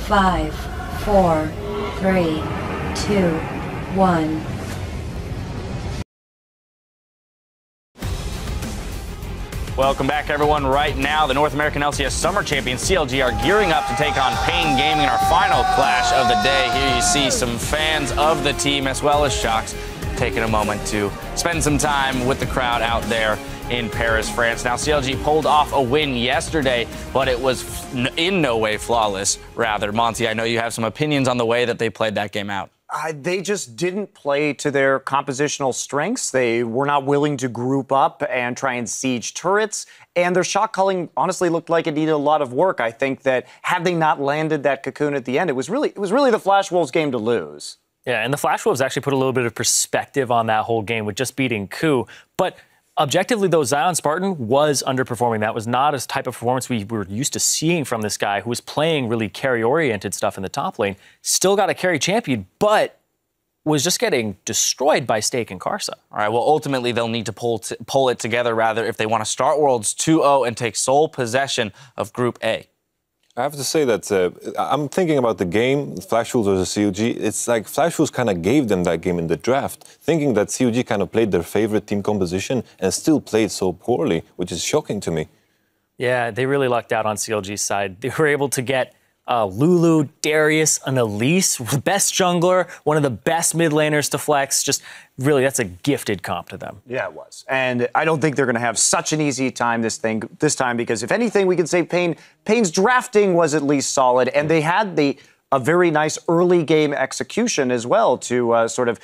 5, 4, 3, 2, 1. Welcome back, everyone. Right now, the North American LCS Summer Champions, CLG, are gearing up to take on paiN Gaming in our final clash of the day. Here you see some fans of the team as well as Shocks taking a moment to spend some time with the crowd out there in Paris, France. Now, CLG pulled off a win yesterday, but it was in no way flawless. Rather, Monty, I know you have some opinions on the way that they played that game out. They just didn't play to their compositional strengths. They were not willing to group up and try and siege turrets. And their shot calling honestly looked like it needed a lot of work. I think that had they not landed that cocoon at the end, it was really the Flash Wolves game to lose. Yeah, and the Flash Wolves actually put a little bit of perspective on that whole game with just beating Ku. But objectively, though, ZionSpartan was underperforming. That was not a type of performance we were used to seeing from this guy who was playing really carry-oriented stuff in the top lane. Still got a carry champion, but was just getting destroyed by Stake and Karsa. All right, well, ultimately, they'll need to pull it together, rather, if they want to start Worlds 2-0 and take sole possession of Group A. I have to say that I'm thinking about the game, Flash Wolves versus CLG. It's like Flash Wolves kind of gave them that game in the draft, thinking that CLG kind of played their favorite team composition and still played so poorly, which is shocking to me. Yeah, they really lucked out on CLG's side. They were able to get Lulu, Darius, and Elise, the best jungler, one of the best mid laners to flex. Just really, that's a gifted comp to them. Yeah, it was. And I don't think they're going to have such an easy time this time, because if anything, we can say paiN's drafting was at least solid, and they had a very nice early game execution as well to sort of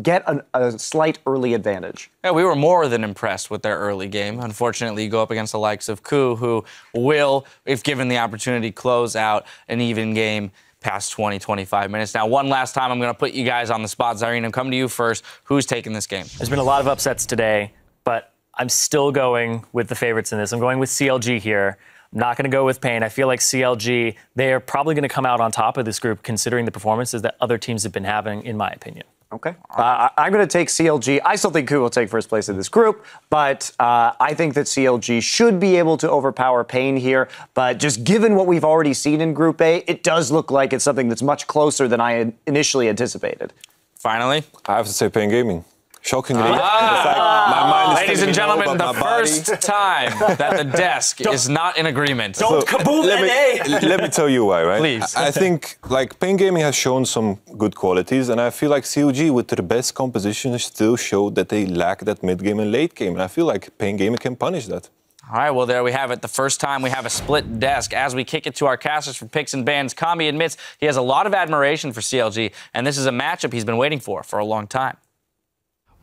get a slight early advantage. Yeah, we were more than impressed with their early game. Unfortunately, you go up against the likes of Ku, who will, if given the opportunity, close out an even game past 20, 25 minutes. Now, one last time, I'm going to put you guys on the spot. Zyrene, I'm coming to you first. Who's taking this game? There's been a lot of upsets today, but I'm still going with the favorites in this. I'm going with CLG here. I'm not going to go with paiN. I feel like CLG, they are probably going to come out on top of this group, considering the performances that other teams have been having, in my opinion. Okay. I'm going to take CLG. I still think Ku will take first place in this group, but I think that CLG should be able to overpower paiN here. But just given what we've already seen in Group A, it does look like it's something that's much closer than I had initially anticipated. Finally, I have to say payN Gaming. Shockingly. My mind is ladies and gentlemen, the first time that the desk is not in agreement. Don't kaboom let me tell you why, right? Please. I think like paiN Gaming has shown some good qualities, and I feel like CLG with their best composition still showed that they lack that mid game and late game, and I feel like paiN Gaming can punish that. All right, well, there we have it. The first time we have a split desk. As we kick it to our casters for picks and bans, Kami admits he has a lot of admiration for CLG, and this is a matchup he's been waiting for a long time.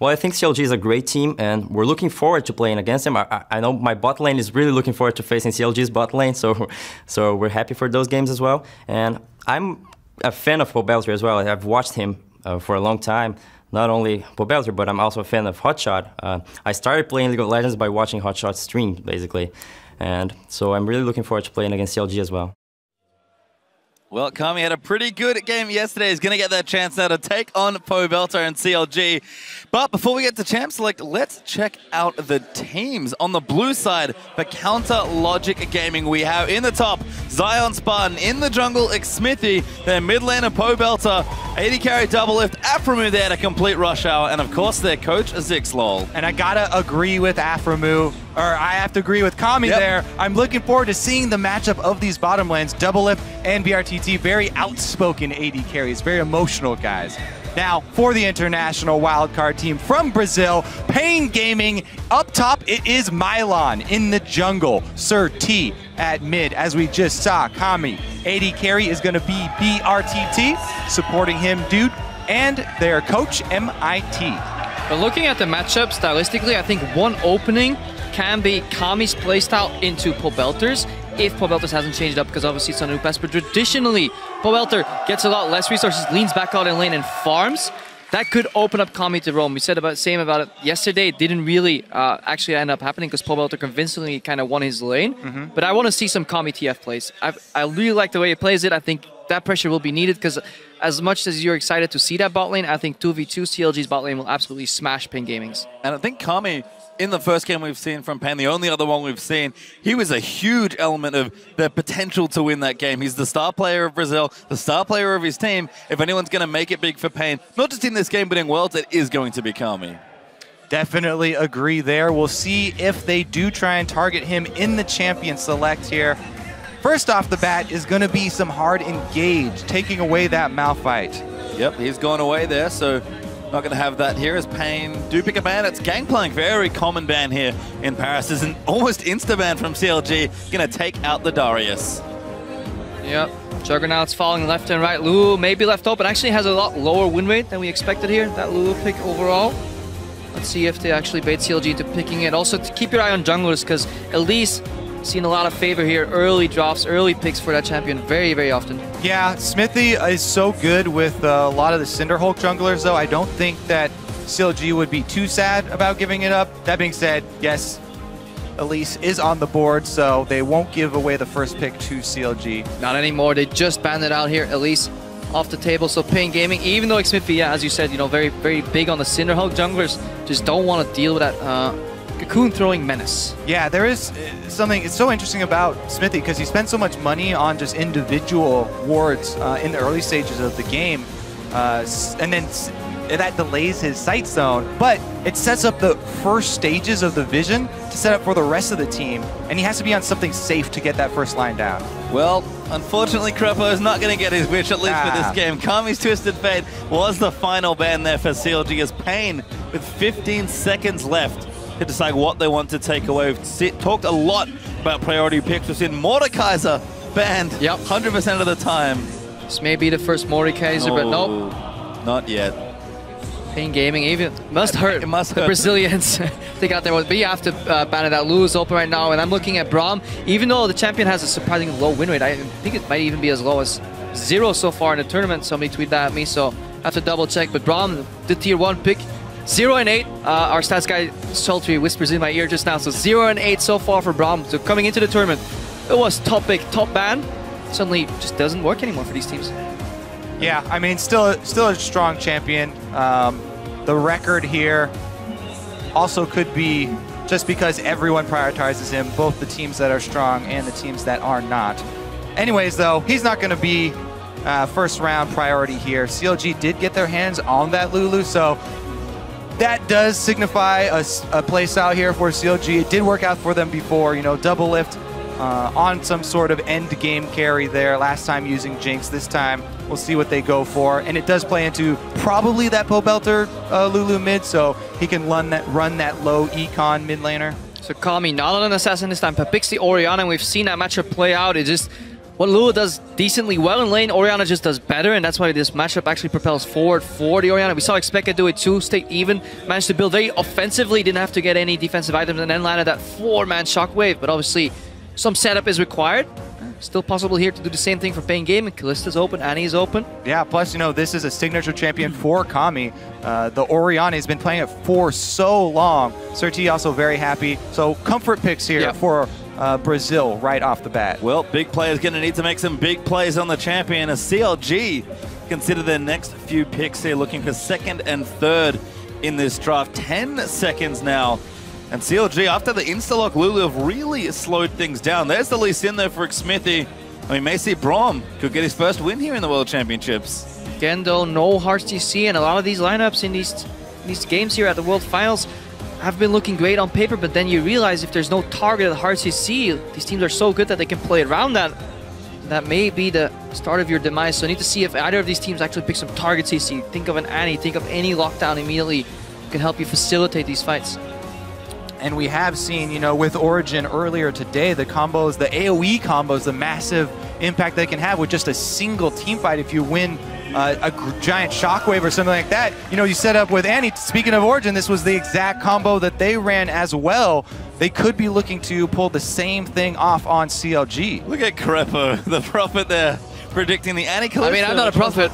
Well, I think CLG is a great team, and we're looking forward to playing against them. I know my bot lane is really looking forward to facing CLG's bot lane, so we're happy for those games as well. And I'm a fan of Pobelter as well. I've watched him for a long time. Not only Pobelter, but I'm also a fan of Hotshot. I started playing League of Legends by watching Hotshot stream, basically. And so I'm really looking forward to playing against CLG as well. Well, Kami had a pretty good game yesterday. He's going to get that chance now to take on Pobelter and CLG. But before we get to Champ Select, let's check out the teams. On the blue side, for Counter Logic Gaming, we have in the top, ZionSpartan, in the jungle, Xmithie, their mid laner Pobelter, AD carry Doublelift, Aphromoo there to complete Rush Hour, and of course their coach, Zixlol. And I gotta agree with Aphromoo, or I have to agree with Kami there. I'm looking forward to seeing the matchup of these bottom lanes, Doublelift and brTT, very outspoken AD carries, very emotional guys. Now, for the international wildcard team from Brazil, paiN Gaming. Up top, it is Mylon. In the jungle, SirT at mid, as we just saw. Kami, AD carry is going to be brTT, supporting him, Dioud, and their coach, MIT. But looking at the matchup, stylistically, I think one opening can be Kami's playstyle into Pobelter's, if Pobelter hasn't changed up, because obviously it's a new pass. But traditionally, Pobelter gets a lot less resources, leans back out in lane and farms. That could open up Kami to roam. We said the same about it yesterday. It didn't really actually end up happening because Pobelter convincingly kind of won his lane. But I want to see some Kami TF plays. I really like the way he plays it. I think that pressure will be needed because as much as you're excited to see that bot lane, I think 2v2 CLG's bot lane will absolutely smash paiN Gaming's. And I think Kami in the first game we've seen from paiN, the only other one we've seen, he was a huge element of the potential to win that game. He's the star player of Brazil, the star player of his team. If anyone's going to make it big for paiN, not just in this game, but in Worlds, it is going to be Kami. Definitely agree there. We'll see if they do try and target him in the champion select here. First off the bat is going to be some hard engage, taking away that Malphite. Yep, he's gone away there, so not going to have that here as paiN do pick a ban. It's Gangplank, very common ban here in Paris. Is an almost insta-ban from CLG, going to take out the Darius. Yep, Juggernaut's falling left and right. Lulu maybe left open, actually has a lot lower win rate than we expected here, that Lulu pick overall. Let's see if they actually bait CLG into picking it. Also, to keep your eye on junglers, because Elise seen a lot of favor here. Early drops, early picks for that champion very, very often. Yeah, Xmithie is so good with a lot of the Cinderhulk junglers, though. I don't think that CLG would be too sad about giving it up. That being said, yes, Elise is on the board, so they won't give away the first pick to CLG. Not anymore. They just banned it out here. Elise off the table. So paiN Gaming, even though Xmithie, yeah, as you said, you know, very, very big on the Cinderhulk junglers, just don't want to deal with that cocoon throwing menace. Yeah, there is something, it's so interesting about Xmithie because he spent so much money on just individual wards in the early stages of the game, and then that delays his sight zone, but it sets up the first stages of the vision to set up for the rest of the team, and he has to be on something safe to get that first line down. Well, unfortunately, Krepo is not going to get his wish, at least for this game. Kami's Twisted Fate was the final ban there for CLG as paiN, with 15 seconds left to decide what they want to take away. We've talked a lot about priority picks. We've seen Mordekaiser banned 100% of the time. This may be the first Mordekaiser, but nope. Not yet. paiN Gaming even must hurt. It must the hurt. Brazilians. They got there. But you have to ban it out. Lulu's open right now, and I'm looking at Braum. Even though the champion has a surprisingly low win rate, I think it might even be as low as 0 so far in the tournament. Somebody tweeted that at me, so I have to double check. But Braum, the tier 1 pick, 0 and 8. Our stats guy sultry whispers in my ear just now. So 0 and 8 so far for Braum. So coming into the tournament, it was top pick, top ban. Suddenly just doesn't work anymore for these teams. Yeah, I mean, still a strong champion. The record here also could be just because everyone prioritizes him, both the teams that are strong and the teams that are not. Anyways, though, he's not going to be first round priority here. CLG did get their hands on that Lulu, so that does signify a place out here for CLG. It did work out for them before, you know, Doublelift on some sort of end game carry there. Last time using Jinx, this time we'll see what they go for. And it does play into probably that Pobelter Lulu mid, so he can run that low econ mid laner. So Kami, not an assassin this time, but picks the Orianna, and we've seen that matchup play out. It just, what Lulu does decently well in lane, Orianna just does better, and that's why this matchup actually propels forward for the Orianna. We saw Expected do it too, stay even, managed to build very offensively, didn't have to get any defensive items, and then landed that 4-man shockwave, but obviously some setup is required. Still possible here to do the same thing for paiN Gaming. Kalista's open, Annie's open. Yeah, plus, you know, this is a signature champion for Kami. The Orianna has been playing it for so long. SirT also very happy. So comfort picks here for Brazil right off the bat. Well, big players going to need to make some big plays on the champion as CLG consider their next few picks here, looking for 2nd and 3rd in this draft. 10 seconds now. And CLG, after the insta-lock Lulu, have really slowed things down. There's the Leesin there for Xmithie. And we may see Braum could get his first win here in the World Championships. Again, though, no Hearts TC, and a lot of these lineups in these games here at the World Finals have been looking great on paper, but then you realize if there's no targeted Hearts TC, these teams are so good that they can play around that. That may be the start of your demise. So I need to see if either of these teams actually pick some target CC. Think of an Annie, think of any lockdown immediately can help you facilitate these fights. And we have seen, you know, with Origin earlier today, the combos, the AoE combos, the massive impact they can have with just a single team fight. If you win a giant shockwave or something like that, you know, you set up with Annie. Speaking of Origin, this was the exact combo that they ran as well. They could be looking to pull the same thing off on CLG. Look at Krepo, the prophet there, predicting the Annie Kalista. I mean, I'm not a prophet.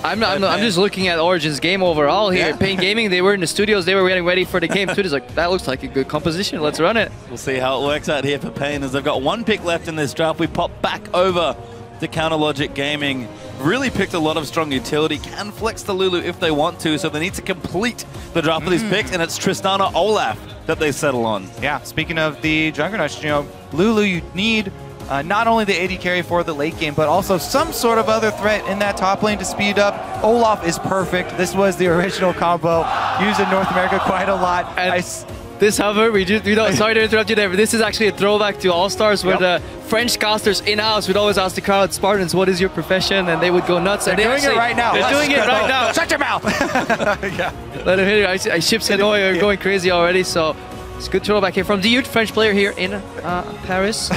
I'm just looking at Origin's game overall here. Yeah. paiN Gaming, they were in the studios, they were getting ready for the game too. It's like, that looks like a good composition, let's run it. We'll see how it works out here for paiN as they've got 1 pick left in this draft. We pop back over to CounterLogic Gaming. Really picked a lot of strong utility, can flex the Lulu if they want to, so they need to complete the draft of these picks, and it's Tristana Olaf that they settle on. Yeah, speaking of the Juggernauts, you know, Lulu, you need not only the AD carry for the late game, but also some sort of other threat in that top lane to speed up. Olaf is perfect. This was the original combo used in North America quite a lot. This, however, sorry to interrupt you there, but this is actually a throwback to All-Stars where the French casters in-house would always ask the crowd, Spartans, what is your profession? And they would go nuts. They're doing it right now. They're doing it right now. Shut your mouth! Yeah. Let him hit it. Ships Hanoi are going crazy already, so it's a good throwback here from Dioud, French player here in Paris.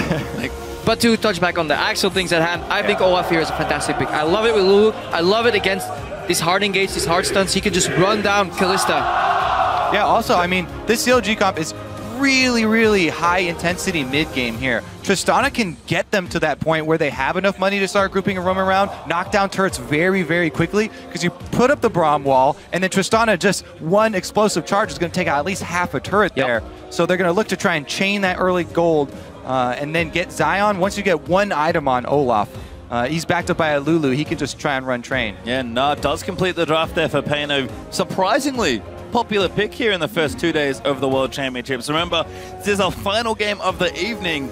But to touch back on the actual things at hand, I think Olaf here is a fantastic pick. I love it with Lulu. I love it against these hard engage, these hard stunts. He can just run down Kalista. Yeah, also, I mean, this CLG comp is really, really high intensity mid game here. Tristana can get them to that point where they have enough money to start grouping and roaming around, knock down turrets very, very quickly, because you put up the Braum wall, and then Tristana, just one explosive charge is going to take out at least half a turret there. So they're going to look to try and chain that early gold and then get Zion. Once you get one item on Olaf, he's backed up by a Lulu. He can just try and run train. Yeah, Gnar does complete the draft there for paiN. Surprisingly popular pick here in the first 2 days of the World Championships. Remember, this is our final game of the evening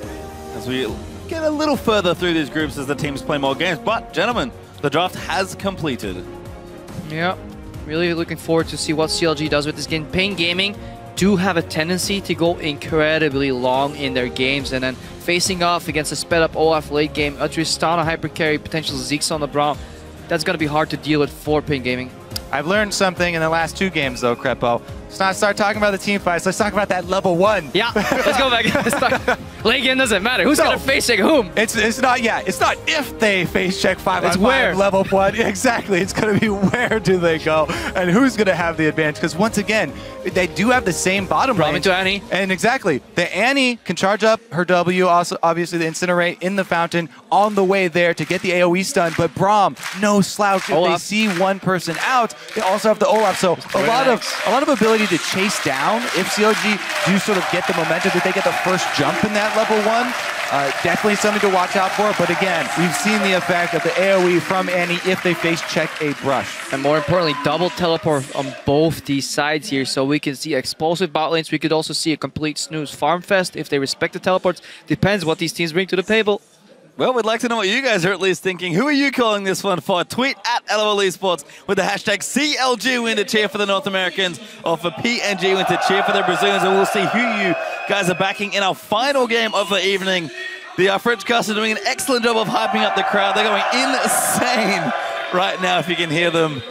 as we get a little further through these groups as the teams play more games. But, gentlemen, the draft has completed. Yeah, really looking forward to see what CLG does with this game. paiN Gaming do have a tendency to go incredibly long in their games, and then facing off against a sped up Olaf late game, a Tristana hyper carry, potential Zeeks on the Braum. That's going to be hard to deal with for paiN Gaming. I've learned something in the last 2 games, though, Crepo. Let's not start talking about the team fights. Let's talk about that level 1. Yeah, let's go back. Late game doesn't matter. Who's going to face check whom? It's not if they face check 5-on-5 level 1. Exactly. It's going to be where do they go and who's going to have the advantage. Because once again, they do have the same bottom lane. Into Annie. And exactly. The Annie can charge up her W, also obviously the Incinerate in the fountain on the way there to get the AoE stun. But Braum, no slouch. If they see one person out, they also have the Olaf. So a lot of ability to chase down if CLG do sort of get the momentum, that they get the first jump in that level 1. Definitely something to watch out for, but again, we've seen the effect of the AoE from Annie if they face check a brush. And more importantly, double teleport on both these sides here, so we can see explosive bot lanes. We could also see a complete snooze farm fest if they respect the teleports. Depends what these teams bring to the table. Well, we'd like to know what you guys are at least thinking. Who are you calling this one for? Tweet at LOL Esports with the hashtag CLG win to cheer for the North Americans, or for PNG win to cheer for the Brazilians, and we'll see who you guys are backing in our final game of the evening. The French cast are doing an excellent job of hyping up the crowd. They're going insane right now, if you can hear them.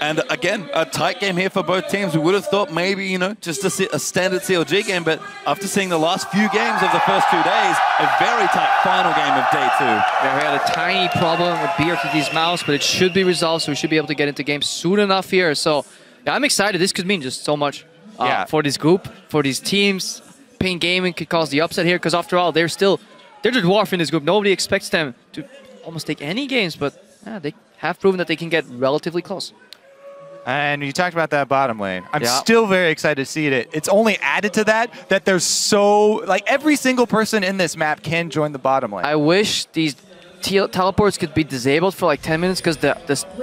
And again, a tight game here for both teams. We would have thought maybe, you know, just a standard CLG game, but after seeing the last few games of the first 2 days, a very tight final game of day 2. Yeah, we had a tiny problem with brTT's mouse, but it should be resolved, so we should be able to get into games soon enough here. So, yeah, I'm excited. This could mean just so much for this group, for these teams. paiN Gaming could cause the upset here, because after all, they're the dwarf in this group. Nobody expects them to almost take any games, but they have proven that they can get relatively close. And you talked about that bottom lane. I'm still very excited to see it. It's only added to that there's like every single person in this map can join the bottom lane. I wish these teleports could be disabled for like 10 minutes, because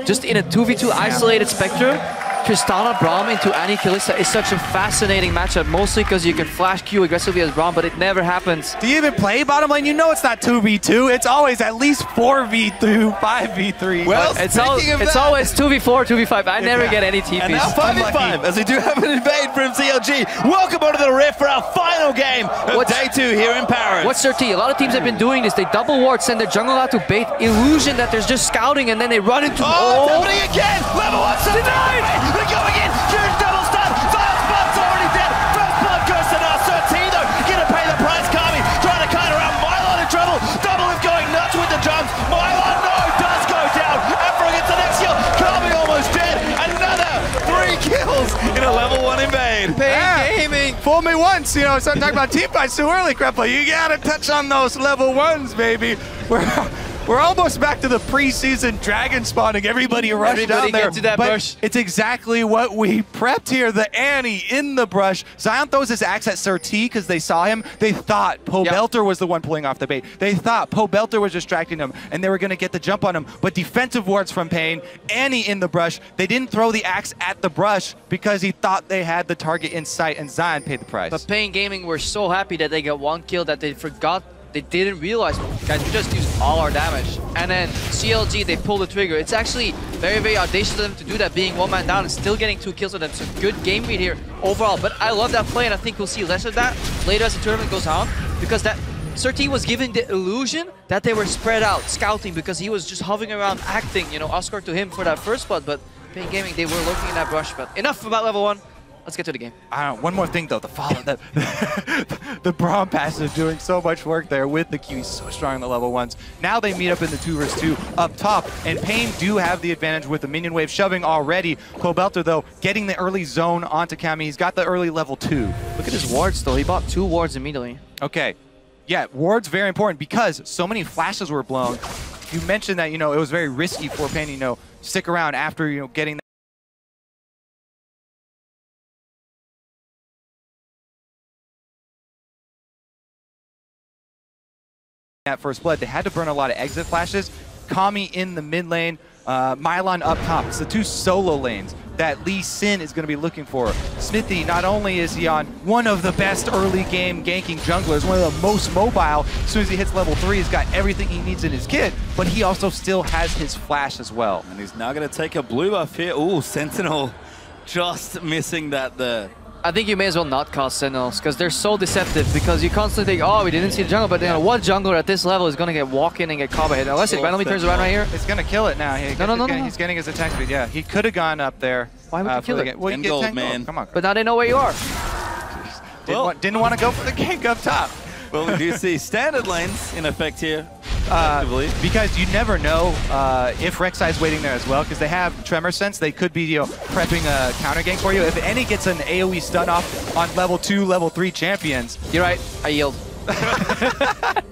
just in a 2v2 isolated spectrum, Tristana Braum into Annie Kalista is such a fascinating matchup, mostly because you can flash Q aggressively as Braum, but it never happens. Do you even play bottom lane? You know it's not 2v2. It's always at least 4v2, 5v3. Well, it's always 2v4, 2v5. I never get any TPs. And now 5v5, as we do have an invade from CLG. Welcome onto the Rift for our final game of day 2 here in Paris. What's SirT? A lot of teams have been doing this. They double ward, send their jungle out to bait, illusion that there's just scouting, and then they run into... Oh, it's happening again! Level 1 denied! They're going in! Huge double stun! ZionSpartan's already dead! First blood goes to Gnar. SirT, though, gonna pay the price. Kami trying to kite around. Mylon in trouble. Doublelift going nuts with the jumps. Mylon, does go down. Aphromoo gets the next kill. Kami almost dead. Another 3 kills in a level 1 invade. paiN Gaming! Fool me once, you know, start talking about team fights too early, Crepo. You gotta touch on those level 1s, baby. We're almost back to the preseason dragon spawning. Everybody rushed down there. Get to that but bush. it's exactly what we prepped here. The Annie in the brush. Zion throws his axe at SirT because they saw him. They thought Pobelter was the one pulling off the bait. They thought Pobelter was distracting him, and they were going to get the jump on him. But defensive wards from paiN, Annie in the brush. They didn't throw the axe at the brush because he thought they had the target in sight, and Zion paid the price. But paiN Gaming were so happy that they got one kill that they forgot. They didn't realize, guys, we just used all our damage. And then CLG, they pulled the trigger. It's actually very, very audacious of them to do that, being one man down and still getting 2 kills on them. So good game read here overall. But I love that play, and I think we'll see less of that later as the tournament goes on, because that SirT was given the illusion that they were spread out, scouting, because he was just hovering around acting, you know, Oscar to him for that first spot. But paiN Gaming, they were lurking in that brush. But enough about level 1. Let's get to the game. One more thing though, the follow that the Braum pass is doing so much work there with the Q. He's so strong in the level 1s. Now they meet up in the 2 vs 2 up top, and paiN do have the advantage with the minion wave shoving already. Pobelter though getting the early zone onto Kami. He's got the early level 2. Look at his wards though. He bought 2 wards immediately. Okay, yeah, wards very important because so many flashes were blown. You mentioned that, you know, it was very risky for paiN, you know, stick around after, you know, getting that first blood. They had to burn a lot of exit flashes. Kami in the mid lane, Mylon up top. It's the 2 solo lanes that Leesin is going to be looking for. Xmithie, not only is he on one of the best early game ganking junglers, one of the most mobile, as soon as he hits level 3, he's got everything he needs in his kit, but he also still has his flash as well. And he's now going to take a blue buff here. Ooh, Sentinel just missing that there. I think you may as well not cast Sentinels, because they're so deceptive, because you constantly think, oh, we didn't see the jungle, but you know, what jungler at this level is going to get walk in and get combo hit? Unless it randomly turns around right here. It's going to kill it now. No. He's getting his attack speed. Yeah, he could have gone up there. Why would you kill it? Well, you get 10 man. gold. Come on. But now they know where you are. Didn't want to go for the gank up top. Well, we do see standard lanes in effect here. Because you never know if Rek'Sai is waiting there as well, because they have Tremor Sense. They could be, you know, prepping a counter gank for you. If any gets an AoE stun off on level 2, level 3 champions. You're right. I yield.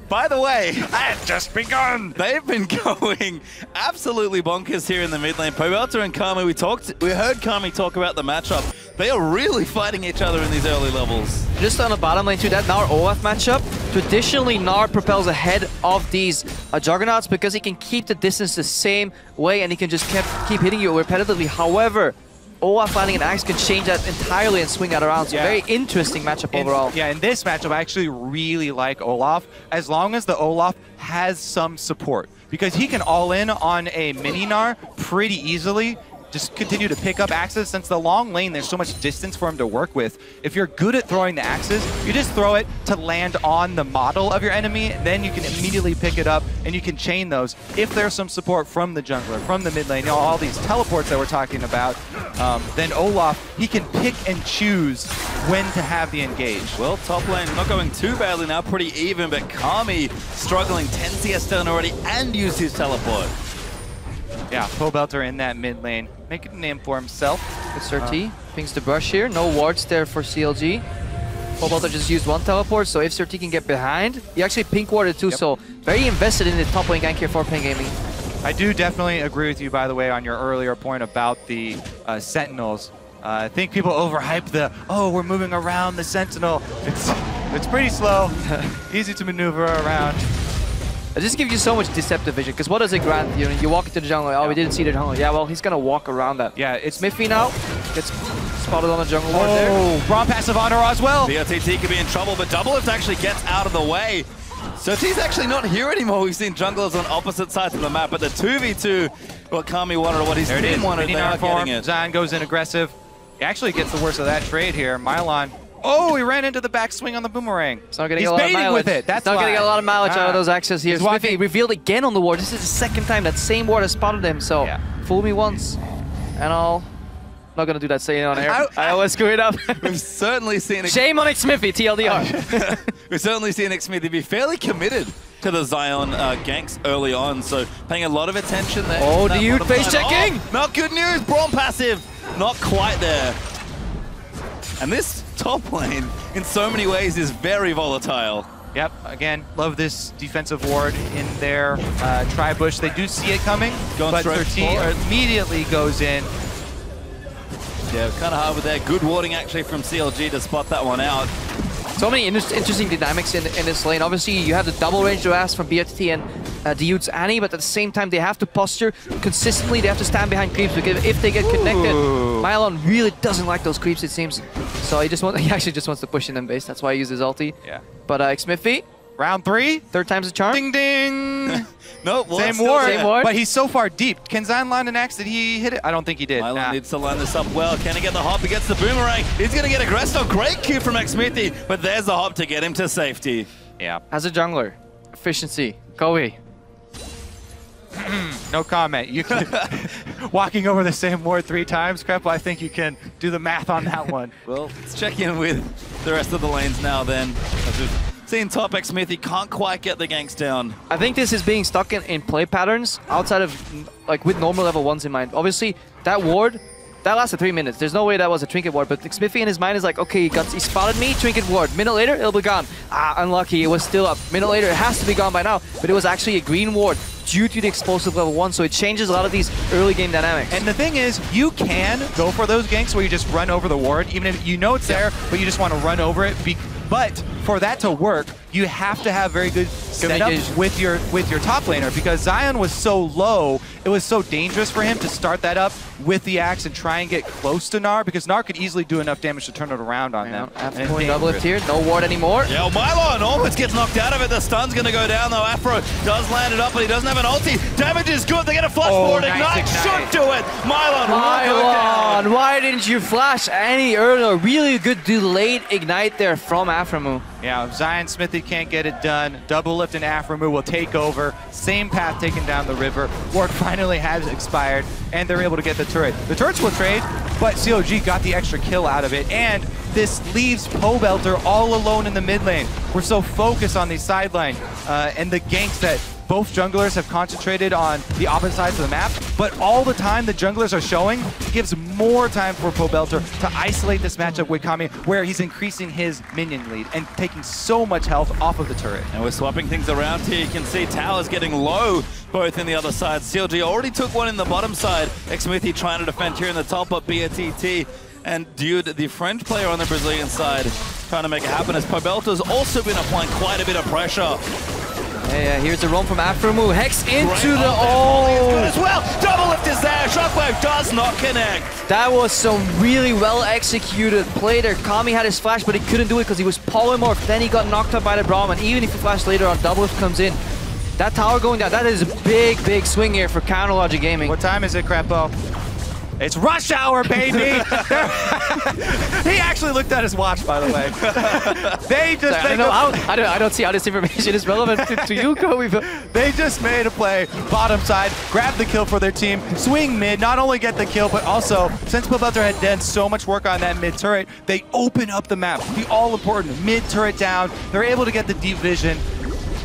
By the way, I had just begun. They've been going absolutely bonkers here in the mid lane. Pobelter and Kami, we heard Kami talk about the matchup. They are really fighting each other in these early levels. Just on the bottom lane too, that Gnar Olaf matchup, traditionally Gnar propels ahead of these Juggernauts because he can keep the distance the same way and he can just keep hitting you repetitively. However, Olaf landing an axe can change that entirely and swing that around. So very interesting matchup overall. Yeah, in this matchup, I actually really like Olaf, as long as the Olaf has some support. Because he can all in on a mini Gnar pretty easily. Just continue to pick up axes. Since the long lane, there's so much distance for him to work with. If you're good at throwing the axes, you just throw it to land on the model of your enemy, then you can immediately pick it up and you can chain those. If there's some support from the jungler, from the mid lane, you know, all these teleports that we're talking about, then Olaf, he can pick and choose when to have the engage. Well, top lane not going too badly now, pretty even, but Kami struggling, 10 CS down already and used his teleport. Yeah, Pobelter in that mid lane, making a name for himself. Good SirT, pings the brush here, no wards there for CLG. Pobelter just used 1 teleport, so if SirT can get behind, he actually pink warded too, so very invested in the top lane gank here for paiN Gaming. I do definitely agree with you, by the way, on your earlier point about the Sentinels. I think people overhype the, oh, we're moving around the Sentinel. It's pretty slow, easy to maneuver around. It just gives you so much deceptive vision, because what does it grant? You know, you walk into the jungle, oh, we didn't see the jungle. Yeah, well, he's going to walk around that. Yeah, it's Xmithie now gets spotted on the jungle ward there. Oh, Braum passive on her as well. brTT could be in trouble, but Doublelift actually gets out of the way. SirT's actually not here anymore. We've seen junglers on opposite sides of the map, but the 2v2, what Kami wanted, or what his team wanted, they are getting it. Zion goes in aggressive. He actually gets the worst of that trade here. Mylon. Oh, he ran into the backswing on the boomerang. It's not going to get a lot of mileage. With it. That's not going to get a lot of mileage out of those axes here. Xmithie revealed again on the ward. This is the second time that same ward has spotted him. So fool me once, and I'll not going to do that saying on air. I always screw it up. We've certainly seen it. Shame on Xmithie, TLDR. We've certainly seen Xmithie be fairly committed to the Zion ganks early on, so paying a lot of attention there. Oh, Dioud face checking! Oh, not good news, Braum passive, not quite there. And this top lane, in so many ways, is very volatile. Yep, again, love this defensive ward in their tri-bush. They do see it coming, but ZirT immediately goes in. Yeah, kind of hard with that. Good warding actually from CLG to spot that one out. So many interesting dynamics in this lane. Obviously, you have the double range blast from brTT and Dioud's Annie, but at the same time, they have to posture consistently. They have to stand behind creeps because if they get connected, Mylon really doesn't like those creeps, it seems. So he actually just wants to push in them base. That's why he uses ulti. Yeah. But Xmithie, round 3. third time's a charm. Ding ding! Nope, Same ward, but he's so far deep. Can Zion land an axe? Did he hit it? I don't think he did. Mylon needs to line this up well. Can he get the hop? He gets the boomerang. He's going to get aggressed. Oh, great Q from Xmithie, but there's the hop to get him to safety. Yeah. As a jungler, efficiency, go away. No comment. You can, walking over the same ward 3 times, Crep, I think you can do the math on that one. Well, let's check in with the rest of the lanes now then. As we've seen top, Xmithie can't quite get the ganks down. I think this is being stuck in play patterns outside of, like, with normal level 1s in mind. Obviously, that ward, that lasted 3 minutes. There's no way that was a trinket ward, but Xmithie in his mind is like, okay, he spotted me, trinket ward. Minute later, it'll be gone. Ah, unlucky, it was still up. Minute later, it has to be gone by now, but it was actually a green ward due to the explosive level 1, so it changes a lot of these early game dynamics. And the thing is, you can go for those ganks where you just run over the ward, even if you know it's there, but you just want to run over it. But for that to work, you have to have very good setup with your top laner, because Zion was so low, it was so dangerous for him to start that up with the axe and try and get close to Gnar, because Gnar could easily do enough damage to turn it around on them. Aphromoo Doublelift here, no ward anymore. Yeah, Mylon almost gets knocked out of it. The stun's going to go down though. Afro does land it up, but he doesn't have an ulti. Damage is good. They get a flash forward. Ignite should do it. Mylon, why didn't you flash any earlier? Really good delayed ignite there from Aphromoo. Yeah, if ZionSpartan can't get it done, Doublelift and Aphromoo will take over. Same path taken down the river. Ward finally has expired, and they're able to get the turret. The turrets will trade, but CLG got the extra kill out of it, and this leaves Pobelter all alone in the mid lane. We're so focused on the sideline and the ganks that both junglers have concentrated on the opposite sides of the map, but all the time the junglers are showing, it gives more time for Pobelter to isolate this matchup with Kami, where he's increasing his minion lead and taking so much health off of the turret. And we're swapping things around here. You can see towers getting low both in the other side. CLG already took one in the bottom side. Xmithie trying to defend here in the top, but brTT and Dioud, the French player on the Brazilian side, trying to make it happen, as Pobelter's also been applying quite a bit of pressure. Yeah, here's the roam from Aphromoo. Hex into the... good as well. Doublelift is there. Shockwave does not connect. That was some really well executed play there. Kami had his flash, but he couldn't do it because he was polymorphed. Then he got knocked out by the Braum, and even if he flashed later on, Doublelift comes in. That tower going down, that is a big, big swing here for CLG Gaming. What time is it, Crepo? It's rush hour, baby! He actually looked at his watch, by the way. They just I don't see how this information is relevant to you, Kobe. They just made a play, bottom side, grab the kill for their team, swing mid, not only get the kill, but also, since Pobelter had done so much work on that mid turret, they open up the map. The all-important mid turret down. They're able to get the deep vision.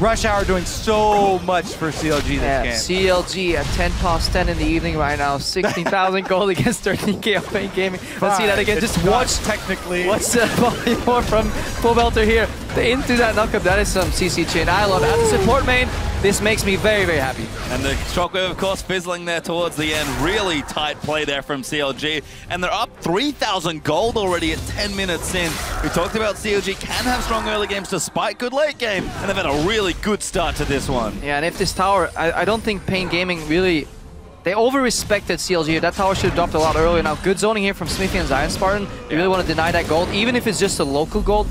Rush Hour doing so much for CLG this game. CLG at 10 past 10 in the evening right now. 16,000 gold against 13k of paiN Gaming. Let's see that again. Just watch. Technically. What's the volume more from Pobelter here? Into that knockup. That is some CC chain. I love it. As a support main, this makes me very, very happy. And the Shockwave, of course, fizzling there towards the end. Really tight play there from CLG. And they're up 3,000 gold already at 10 minutes in. We talked about CLG can have strong early games despite good late game. And they've had a really good start to this one. Yeah, and if this tower, I don't think paiN Gaming really... They over-respected CLG. That tower should have dropped a lot earlier. Now, good zoning here from Xmithie and ZionSpartan. They really want to deny that gold, even if it's just a local gold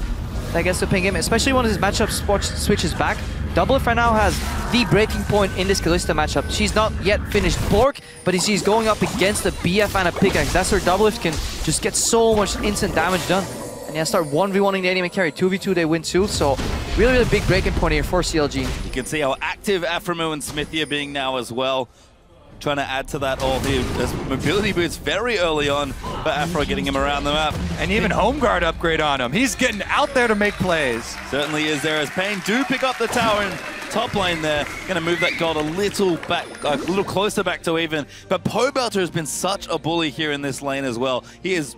that gets to paiN Gaming, especially when his matchup switches back. Doublelift right now has the breaking point in this Kalista matchup. She's not yet finished Bork, but she's going up against the BF and a pickaxe. That's where Doublelift can just get so much instant damage done. And yeah, start 1v1ing the enemy carry. 2v2, they win too. So really, really big breaking point here for CLG. You can see how active Aphromoo and Xmithie are being now as well. Trying to add to that all here. There's mobility boots very early on, but Aphro getting him around the map. And even home guard upgrade on him. He's getting out there to make plays. Certainly is there, as paiN do pick up the tower in top lane there. Going to move that gold a little back, a little closer back to even. But Pobelter has been such a bully here in this lane as well. He is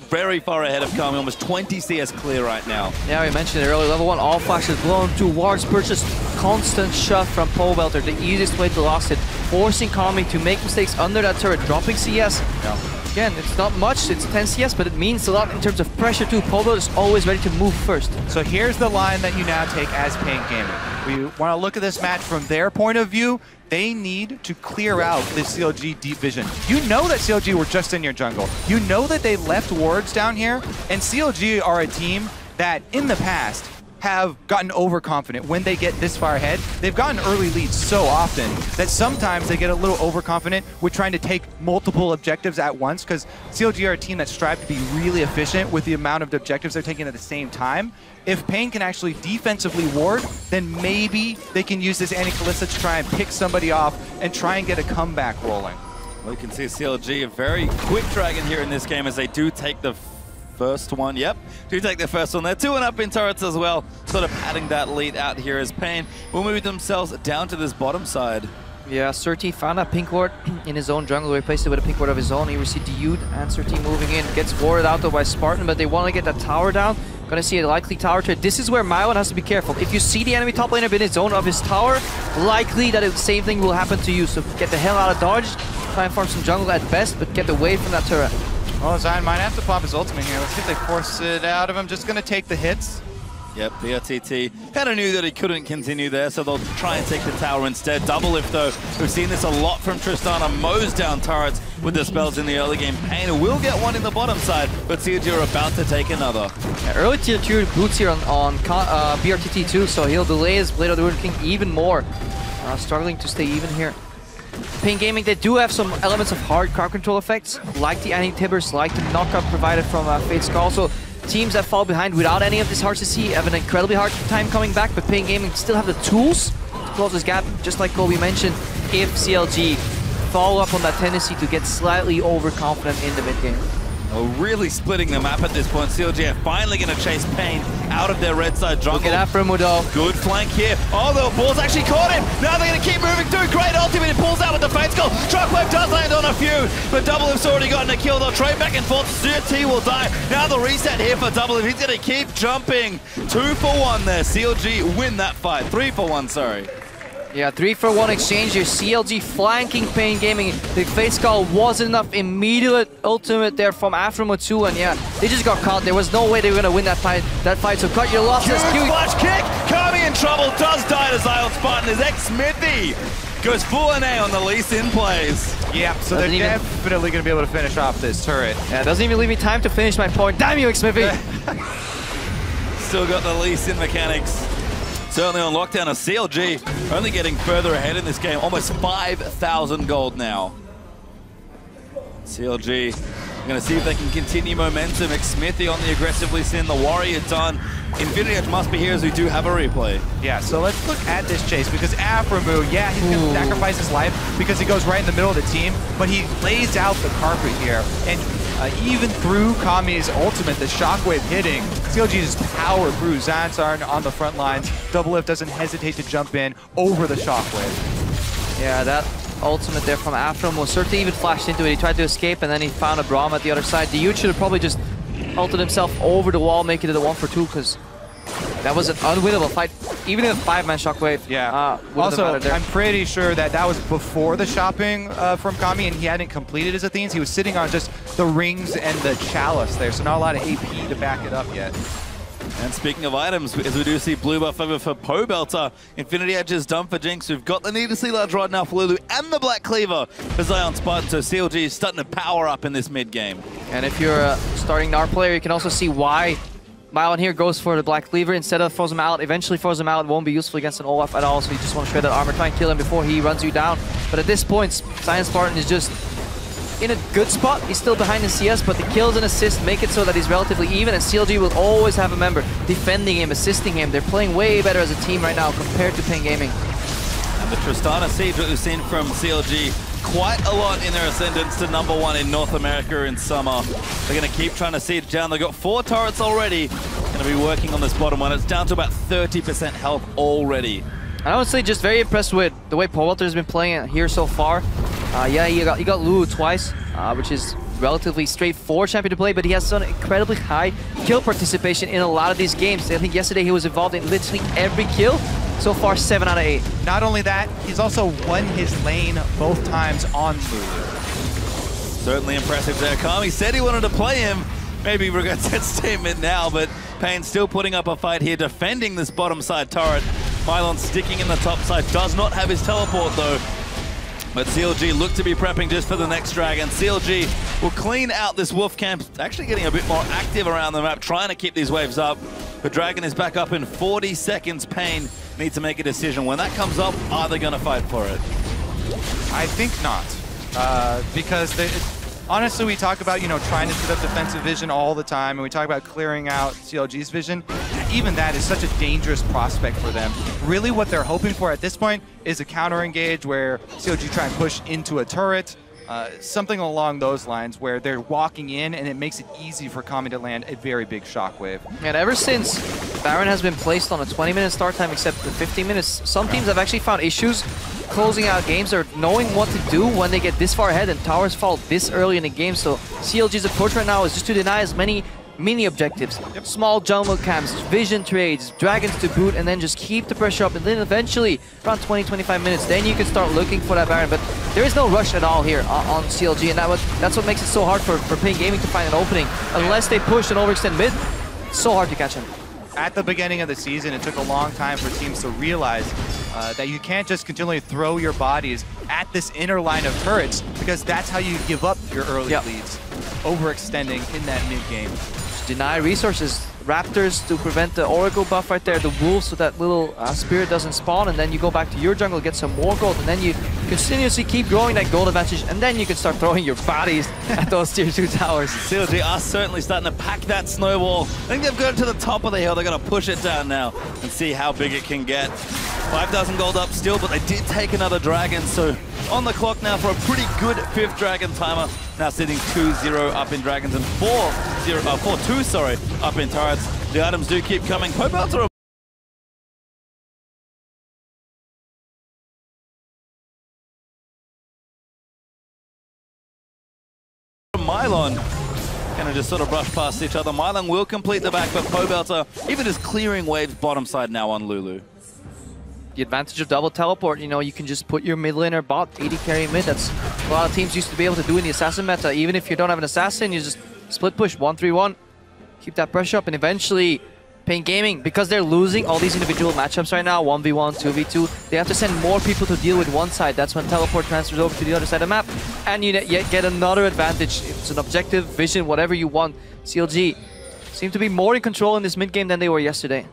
very far ahead of Kami, almost 20 CS clear right now. Yeah, we mentioned it earlier. Level 1 all flashes blown to wards, purchase constant shove from Pobelter, the easiest way to last it, forcing Kami to make mistakes under that turret, dropping CS. Yeah. Again, it's not much, it's 10 CS, but it means a lot in terms of pressure too. Pobelter is always ready to move first. So here's the line that you now take as paiN Gaming. We want to look at this match from their point of view. They need to clear out the CLG deep vision. You know that CLG were just in your jungle. You know that they left wards down here, and CLG are a team that in the past have gotten overconfident when they get this far ahead. They've gotten early leads so often that sometimes they get a little overconfident with trying to take multiple objectives at once, because CLG are a team that strive to be really efficient with the amount of objectives they're taking at the same time. If paiN can actually defensively ward, then maybe they can use this anti-Kalista to try and pick somebody off and try and get a comeback rolling. Well, you can see CLG a very quick dragon here in this game as they do take the first one. Yep, do take the first one. They're 2-1 in turrets as well, sort of padding that lead out here as paiN will move themselves down to this bottom side. Yeah, SirT found a pink ward in his own jungle, replaced it with a pink ward of his own. He received Dioud and SirT moving in, gets warded out though by Spartan, but they want to get that tower down. Gonna see a likely tower trade. This is where Mylon has to be careful. If you see the enemy top laner in his zone of his tower, likely that the same thing will happen to you. So get the hell out of dodge, try and farm some jungle at best, but get away from that turret. Well, Zion might have to pop his ultimate here. Let's see if they force it out of him. Just gonna take the hits. Yep, brTT kind of knew that he couldn't continue there, so they'll try and take the tower instead. Doublelift though, we've seen this a lot from Tristana, mows down turrets with the spells in the early game. paiN will get one in the bottom side, but CLG are about to take another. Yeah, early tier 2 boots here on brTT too, so he'll delay his Blade of the Ruined King even more. Struggling to stay even here. paiN Gaming, they do have some elements of hard crowd control effects, like the anti-tibbers, like the knockup provided from Fate Skull. So teams that fall behind without any of this hard to see have an incredibly hard time coming back, but paiN Gaming still have the tools to close this gap, just like Kobe mentioned, if CLG follow up on that tendency to get slightly overconfident in the mid game. Oh, really splitting the map at this point. CLG are finally going to chase paiN out of their red side jungle. Look at Aphromoo though. Good flank here. Oh, the ball's actually caught him. Now they're going to keep moving through. Great ultimate. It pulls out with the Fate Skull. Shockwave does land on a few, but Doublelift's already gotten a kill. They'll trade back and forth. ZionSpartan will die. Now the reset here for Doublelift. He's going to keep jumping. 2 for 1 there. CLG win that fight. 3 for 1, sorry. Yeah, 3-for-1 exchange here. CLG flanking paiN Gaming. The Fate Skull wasn't enough. Immediate ultimate there from Aphromoo too, and yeah, they just got caught. There was no way they were gonna win that fight. So cut your losses. Huge flash kick. Kami in trouble. Does die to ZionSpartan as Xmithie goes full NA on the Leesin plays. Yeah, so they're definitely going to be able to finish off this turret. Yeah, it doesn't even leave me time to finish my point. Damn you, Xmithie! Still got the Leesin mechanics. Certainly on lockdown, as CLG only getting further ahead in this game. Almost 5,000 gold now. CLG going to see if they can continue momentum. Xmithie on the aggressive Leesin, the warrior done. Infinity Edge must be here as we do have a replay. Yeah, so let's look at this chase, because Aphromoo, yeah, he's going to sacrifice his life because he goes right in the middle of the team, but he lays out the carpet here, and even through Kami's ultimate, the shockwave hitting, CLG just power through. ZionSpartan on the front lines. Doublelift doesn't hesitate to jump in over the shockwave. Yeah, that ultimate there from Aphromoo. SirT even flashed into it. He tried to escape, and then he found a Braum at the other side. Dioud should have probably just ulted himself over the wall, making it a 1-for-2, because that was an unwinnable fight. Even in a 5-man shockwave. Yeah. Also, I'm pretty sure that that was before the shopping from Kami, and he hadn't completed his Athenes. He was sitting on just the rings and the chalice there, so not a lot of AP to back it up yet. And speaking of items, as we do see blue buff over for Pobelter, Infinity Edge is done for Jinx. We've got the needlessly large rod now for Lulu and the Black Cleaver for ZionSpartan, so CLG is starting to power up in this mid game. And if you're a starting Gnar player, you can also see why Mylon here goes for the Black Cleaver instead of throws him out. Eventually throws him out. It won't be useful against an Olaf at all, so you just want to shred that armor, try and kill him before he runs you down. But at this point, ZionSpartan is just in a good spot. He's still behind in CS, but the kills and assists make it so that he's relatively even, and CLG will always have a member defending him, assisting him. They're playing way better as a team right now compared to paiN Gaming. And the Tristana siege that we've seen from CLG quite a lot in their ascendance to #1 in North America in summer. They're going to keep trying to siege down. They've got 4 turrets already. Going to be working on this bottom one. It's down to about 30% health already. I would say just very impressed with the way Pobelter has been playing it here so far. Yeah, you got Lulu twice, which is relatively straightforward champion to play, but he has done incredibly high kill participation in a lot of these games. I think yesterday he was involved in literally every kill. So far, 7 out of 8. Not only that, he's also won his lane both times on Lulu. Certainly impressive there. Kami said he wanted to play him. Maybe regrets that statement now, but paiN still putting up a fight here, defending this bottom side turret. Mylon sticking in the top side, does not have his teleport though. But CLG look to be prepping just for the next dragon. CLG will clean out this wolf camp, actually getting a bit more active around the map, trying to keep these waves up. The dragon is back up in 40 seconds. paiN needs to make a decision. When that comes up, are they going to fight for it? I think not, because honestly, we talk about, you know, trying to set up defensive vision all the time, and we talk about clearing out CLG's vision. Even that is such a dangerous prospect for them. Really what they're hoping for at this point is a counter engage where CLG try and push into a turret, something along those lines where they're walking in and it makes it easy for Kami to land a very big shockwave. And ever since Baron has been placed on a 20-minute start time except the 15 minutes, some teams have actually found issues closing out games or knowing what to do when they get this far ahead and towers fall this early in the game. So CLG's approach right now is just to deny as many mini objectives, small jungle camps, vision trades, dragons to boot, and then just keep the pressure up. And then eventually, around 20-25 minutes, then you can start looking for that Baron. But there is no rush at all here on CLG, and that's what makes it so hard for paiN Gaming to find an opening. Unless they push and overextend mid, it's so hard to catch him. At the beginning of the season, it took a long time for teams to realize that you can't just continually throw your bodies at this inner line of turrets, because that's how you give up your early leads, overextending in that mid game. Deny resources, Raptors to prevent the Oracle buff right there, the Wolves so that little Spirit doesn't spawn, and then you go back to your jungle, get some more gold, and then you continuously keep growing that gold advantage, and then you can start throwing your bodies at those tier 2 towers. CLG are certainly starting to pack that snowball. I think they've got it to the top of the hill. They're going to push it down now and see how big it can get. 5,000 gold up still, but they did take another dragon, so on the clock now for a pretty good 5th dragon timer. Now sitting 2-0 up in dragons and 4-2, sorry, up in turrets. The items do keep coming. Pobelter Mylon gonna just sort of brush past each other. Mylon will complete the back, but Pobelter even just clearing waves bottom side now on Lulu. The advantage of double teleport, you know, you can just put your mid laner bot, 80 carry mid. That's a lot of teams used to be able to do in the assassin meta. Even if you don't have an assassin, you just split push 1-3-1, keep that pressure up, and eventually paiN Gaming, because they're losing all these individual matchups right now, 1v1, 2v2, they have to send more people to deal with one side. That's when teleport transfers over to the other side of the map, and you get another advantage. It's an objective, vision, whatever you want. CLG seem to be more in control in this mid game than they were yesterday.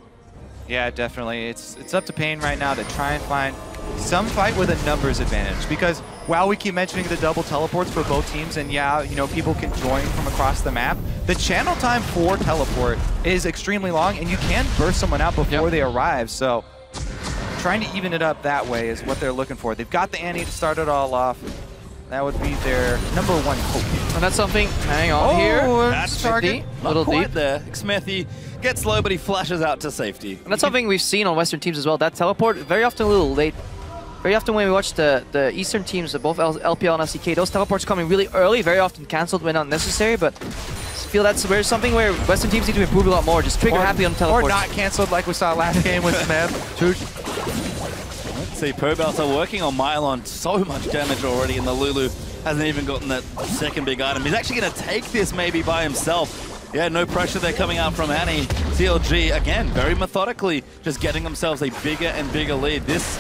Yeah, definitely. It's up to paiN right now to try and find some fight with a numbers advantage, because while we keep mentioning the double teleports for both teams, and yeah, you know, people can join from across the map, the channel time for teleport is extremely long, and you can burst someone out before they arrive. So trying to even it up that way is what they're looking for. They've got the Annie to start it all off. That would be their #1 hope. And that's something, hang on here. That's target. Little deep there. Xmithie gets low, but he flashes out to safety. And that's something we've seen on Western teams as well. That teleport, very often a little late. Very often when we watch the Eastern teams, both LPL and LCK, those teleports coming really early, very often cancelled when not necessary, but I feel that's something where Western teams need to improve a lot more. Just trigger happy on teleports. Or not cancelled like we saw last game with Smith. Let's see, Pobelter working on Mylon. So much damage already, and the Lulu hasn't even gotten that second big item. He's actually going to take this maybe by himself. Yeah, no pressure there coming out from Annie. CLG, again, very methodically, just getting themselves a bigger and bigger lead. This,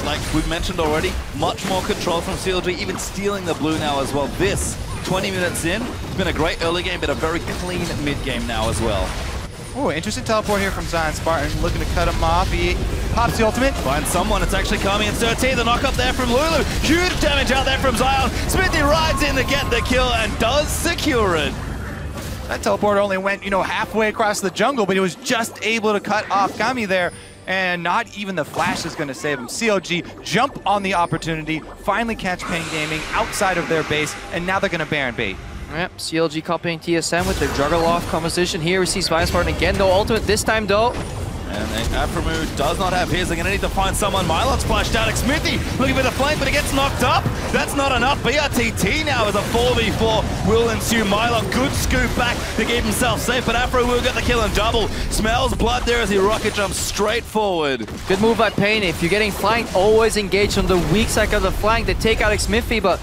like we've mentioned already, much more control from CLG, even stealing the blue now as well. This, 20 minutes in, it's been a great early game, but a very clean mid-game now as well. Oh, interesting teleport here from ZionSpartan, looking to cut him off. He pops the ultimate. Find someone, it's actually Kami and SirT. The knock up there from Lulu. Huge damage out there from Zion. Xmithie rides in to get the kill and does secure it. That teleport only went, you know, halfway across the jungle, but he was just able to cut off Kami there, and not even the flash is going to save him. CLG jump on the opportunity, finally catch paiN Gaming outside of their base, and now they're going to Baron bait. Yep, CLG copying TSM with their Juggerloft composition. Here we see ZionSpartan again, no ultimate this time though. And then Aphromoo does not have his. They're going to need to find someone. Mylon splashed out. Xmithie looking for the flank, but it gets knocked up. That's not enough. brTT now as a 4v4 will ensue. Mylon, good scoop back to keep himself safe, but Aphro will get the kill and double. Smells blood there as he rocket jumps straight forward. Good move by paiN. If you're getting flanked, always engage on the weak side of the flank. They take out Xmithie, but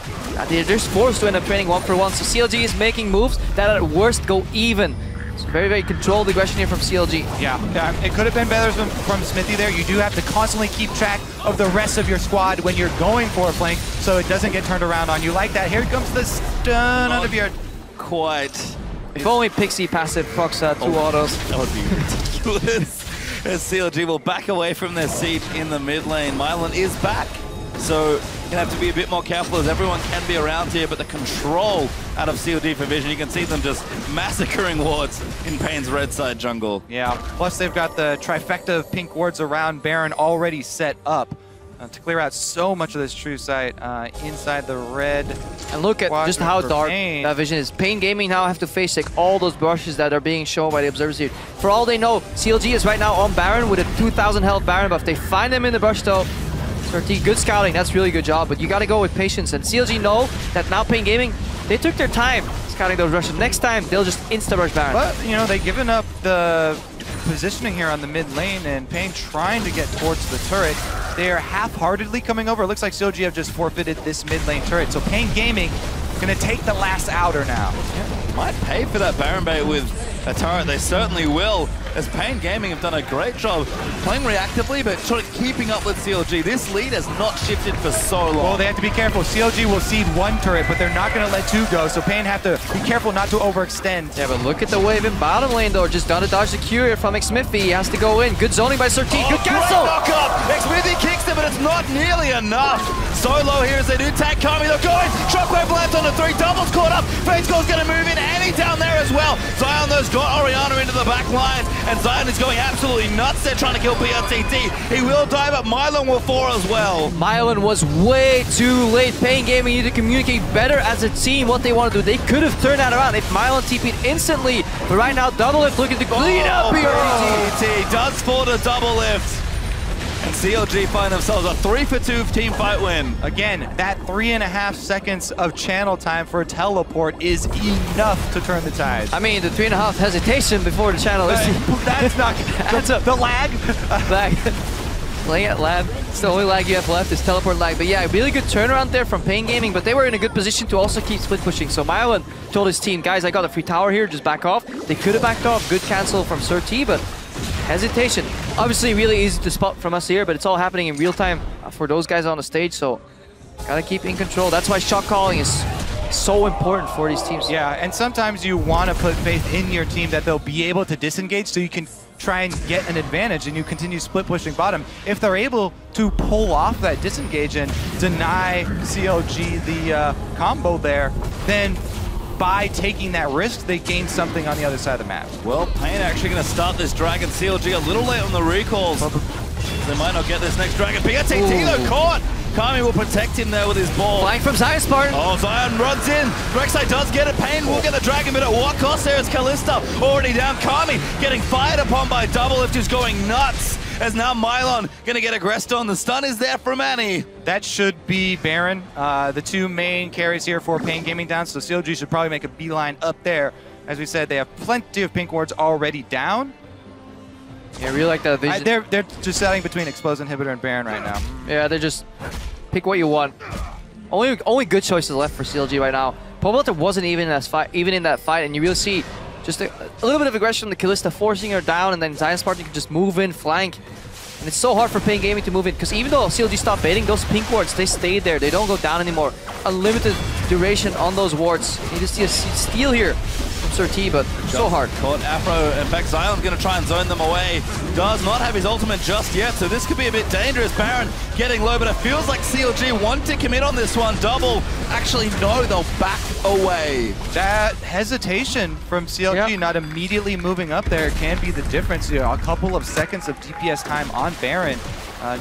they're just forced to end up training 1-for-1. So CLG is making moves that at worst go even. So very, very controlled aggression here from CLG. Yeah, it could have been better from Xmithie there. You do have to constantly keep track of the rest of your squad when you're going for a flank so it doesn't get turned around on you like that. Here comes the stun out of your... Quite. If only Pixie passive procs 2 autos. That would be ridiculous. As CLG will back away from their siege in the mid lane. Mylon is back. So you're going to have to be a bit more careful as everyone can be around here, but the control out of CLG for vision, you can see them just massacring wards in paiN's red side jungle. Yeah, plus they've got the trifecta of pink wards around Baron already set up to clear out so much of this true sight inside the red. And look at just how dark that vision is. paiN Gaming now have to face like all those brushes that are being shown by the observers here. For all they know, CLG is right now on Baron with a 2,000 health Baron buff. They find them in the brush though. SirT, good scouting, that's really good job, but you gotta go with patience. And CLG know that now paiN Gaming, they took their time scouting those rushes. Next time, they'll just insta-rush Baron. But, you know, they've given up the positioning here on the mid lane, and paiN trying to get towards the turret. They are half-heartedly coming over. It looks like CLG have just forfeited this mid lane turret. So paiN Gaming gonna take the last outer now. Yeah, might pay for that Baron bait with a turret. They certainly will, as paiN Gaming have done a great job playing reactively, but sort of keeping up with CLG. This lead has not shifted for so long. Well, they have to be careful. CLG will seed 1 turret, but they're not going to let 2 go, so paiN have to be careful not to overextend. Yeah, but look at the wave in bottom lane, though. Just done to dodge the Q here from Xmithie. He has to go in. Good zoning by SirT. Good cancel! Knock up! Xmithie kicks it, but it's not nearly enough. Solo here as they do tag Kami. They're going! Shockwave lands on the 3. Doubles caught up. paiN's going to move in, and he's down there as well. Zion, though's got Orianna into the back line, and Zion is going absolutely nuts. They're trying to kill brTT. He will die, but Mylon will fall as well. Mylon was way too late. paiN Gaming need to communicate better as a team what they want to do. They could have turned that around if Mylon TP'd instantly, but right now Doublelift looking to clean up here. brTT does fall to Doublelift. And CLG find themselves a 3-for-2 team fight win. Again, that 3.5 seconds of channel time for a teleport is enough to turn the tide. I mean, the 3.5 hesitation before the channel is... That's not... the lag? Lag. Playing at lag. It's the only lag you have left is teleport lag. But yeah, really good turnaround there from paiN Gaming, but they were in a good position to also keep split pushing. So Mylon told his team, guys, I got a free tower here, just back off. They could have backed off. Good cancel from SirT, but hesitation. Obviously really easy to spot from us here, but it's all happening in real time for those guys on the stage, so gotta keep in control. That's why shot calling is so important for these teams. Yeah, and sometimes you want to put faith in your team that they'll be able to disengage so you can try and get an advantage and you continue split pushing bottom. If they're able to pull off that disengage and deny CLG the combo there, then by taking that risk, they gain something on the other side of the map. Well, paiN actually going to start this dragon. CLG a little late on the recalls. They might not get this next dragon. brTT though caught. Kami will protect him there with his ball. Flying from ZionSpartan. Oh, Zion runs in. Rek'Sai does get it. paiN will get the dragon, but at what cost there is Kalista already down. Kami getting fired upon by Doublelift, who's going nuts. As now Mylon gonna get aggressed on. The stun is there from Annie. That should be Baron. The 2 main carries here for paiN Gaming down, so CLG should probably make a beeline up there. As we said, they have plenty of pink wards already down. Yeah, I really like that vision. They're just setting between Explosive Inhibitor and Baron right now. Yeah, they're just pick what you want. Only good choices left for CLG right now. Pobelter wasn't even in that fight, and you really see just a little bit of aggression from the Kalista, forcing her down, and then ZionSpartan can just move in, flank. And it's so hard for paiN Gaming to move in, because even though CLG stopped baiting, those pink wards, they stay there. They don't go down anymore. Unlimited duration on those wards. You just see a steal here from SirT, but so hard. Caught Aphro. In fact, Zion's going to try and zone them away. Does not have his ultimate just yet, so this could be a bit dangerous. Baron getting low, but it feels like CLG want to commit on this one. Double. Actually, no, they'll back away. That hesitation from CLG not immediately moving up there can be the difference. You know, a couple of seconds of DPS time on Baron.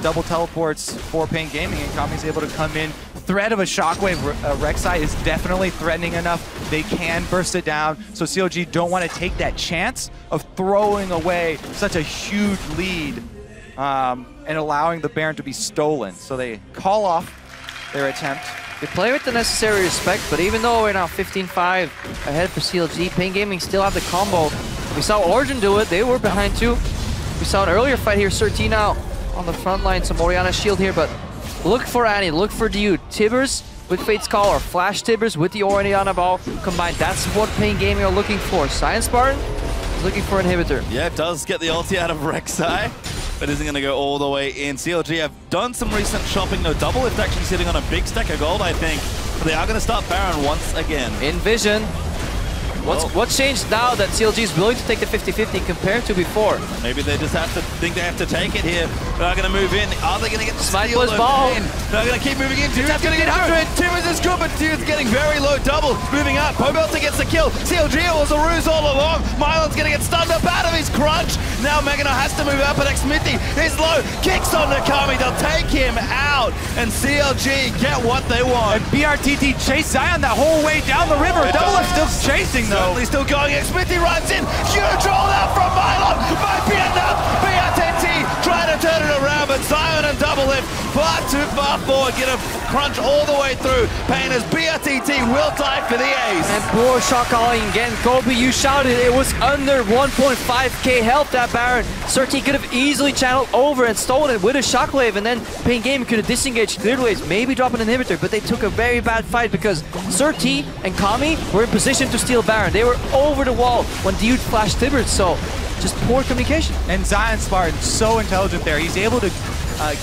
double teleports for paiN Gaming, and Kami's able to come in. Threat of a shockwave, Rek'Sai is definitely threatening enough. They can burst it down, so CLG don't want to take that chance of throwing away such a huge lead and allowing the Baron to be stolen. So they call off their attempt. They play with the necessary respect, but even though we're now 15-5 ahead for CLG, paiN Gaming still have the combo. We saw Origin do it, they were behind too. We saw an earlier fight here, SirT now on the front line, some Orianna shield here, but look for Annie, look for Dioud. Tibbers with Fate's Call, or Flash Tibbers with the Orianna ball combined. That's what paiN Gaming are looking for. ZionSpartan is looking for inhibitor. Yeah, it does get the ulti out of Rek'Sai, but isn't going to go all the way in. CLG have done some recent shopping. No, Doublelift actually sitting on a big stack of gold, I think. But they are going to start Baron once again. In vision. What's changed now that CLG is willing to take the 50-50 compared to before? Maybe they just have to think they have to take it here. They're going to move in. Are they going to get the Smite steal? ball. They're going to keep moving in. Dioud's going to get after it. Tibbers is good, but Dioud's getting very low. Double moving up. Pobelter gets the kill. CLG was a ruse all along. Mylon's going to get stunned up out of his crunch. Now Gnar has to move up, but Xmithie is low. Kicks on the Kami. They'll take him out, and CLG get what they want. And brTT chase Zion that whole way down the river. Doublelift still chasing though. Certainly still going. Xmithie runs in. Huge roll out from Mylon. Might be enough. brTT trying to turn it around, but Zion and Doublelift far too far forward. Get a crunch all the way through. paiN as brTT will die for the ace. And poor shot calling again. Kobe, you shouted it was under 1.5k health, that Baron. SirT could have easily channeled over and stolen it with a shockwave, and then paiN Gaming could have disengaged, cleared waves, maybe drop an inhibitor, but they took a very bad fight because SirT and Kami were in position to steal Baron. They were over the wall when Dioud flashed Tibbers, so just poor communication. And ZionSpartan, so intelligent there. He's able to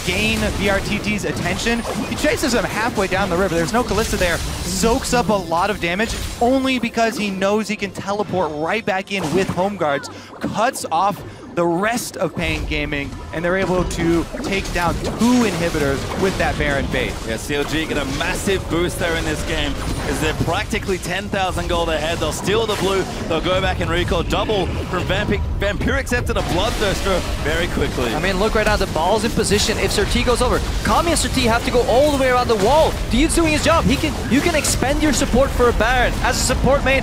gain brTT's attention. He chases him halfway down the river. There's no Kalista there. Soaks up a lot of damage only because he knows he can teleport right back in with home guards. Cuts off the rest of paiN Gaming, and they're able to take down 2 inhibitors with that Baron bait. Yeah, CLG get a massive boost there in this game, as they're practically 10,000 gold ahead. They'll steal the blue, they'll go back and recall. Double from Vampirix after the Bloodthirster very quickly. I mean, look right now, the ball's in position. If SirT goes over, Kami and SirT have to go all the way around the wall. Dioud's doing his job. You can expend your support for a Baron. As a support main,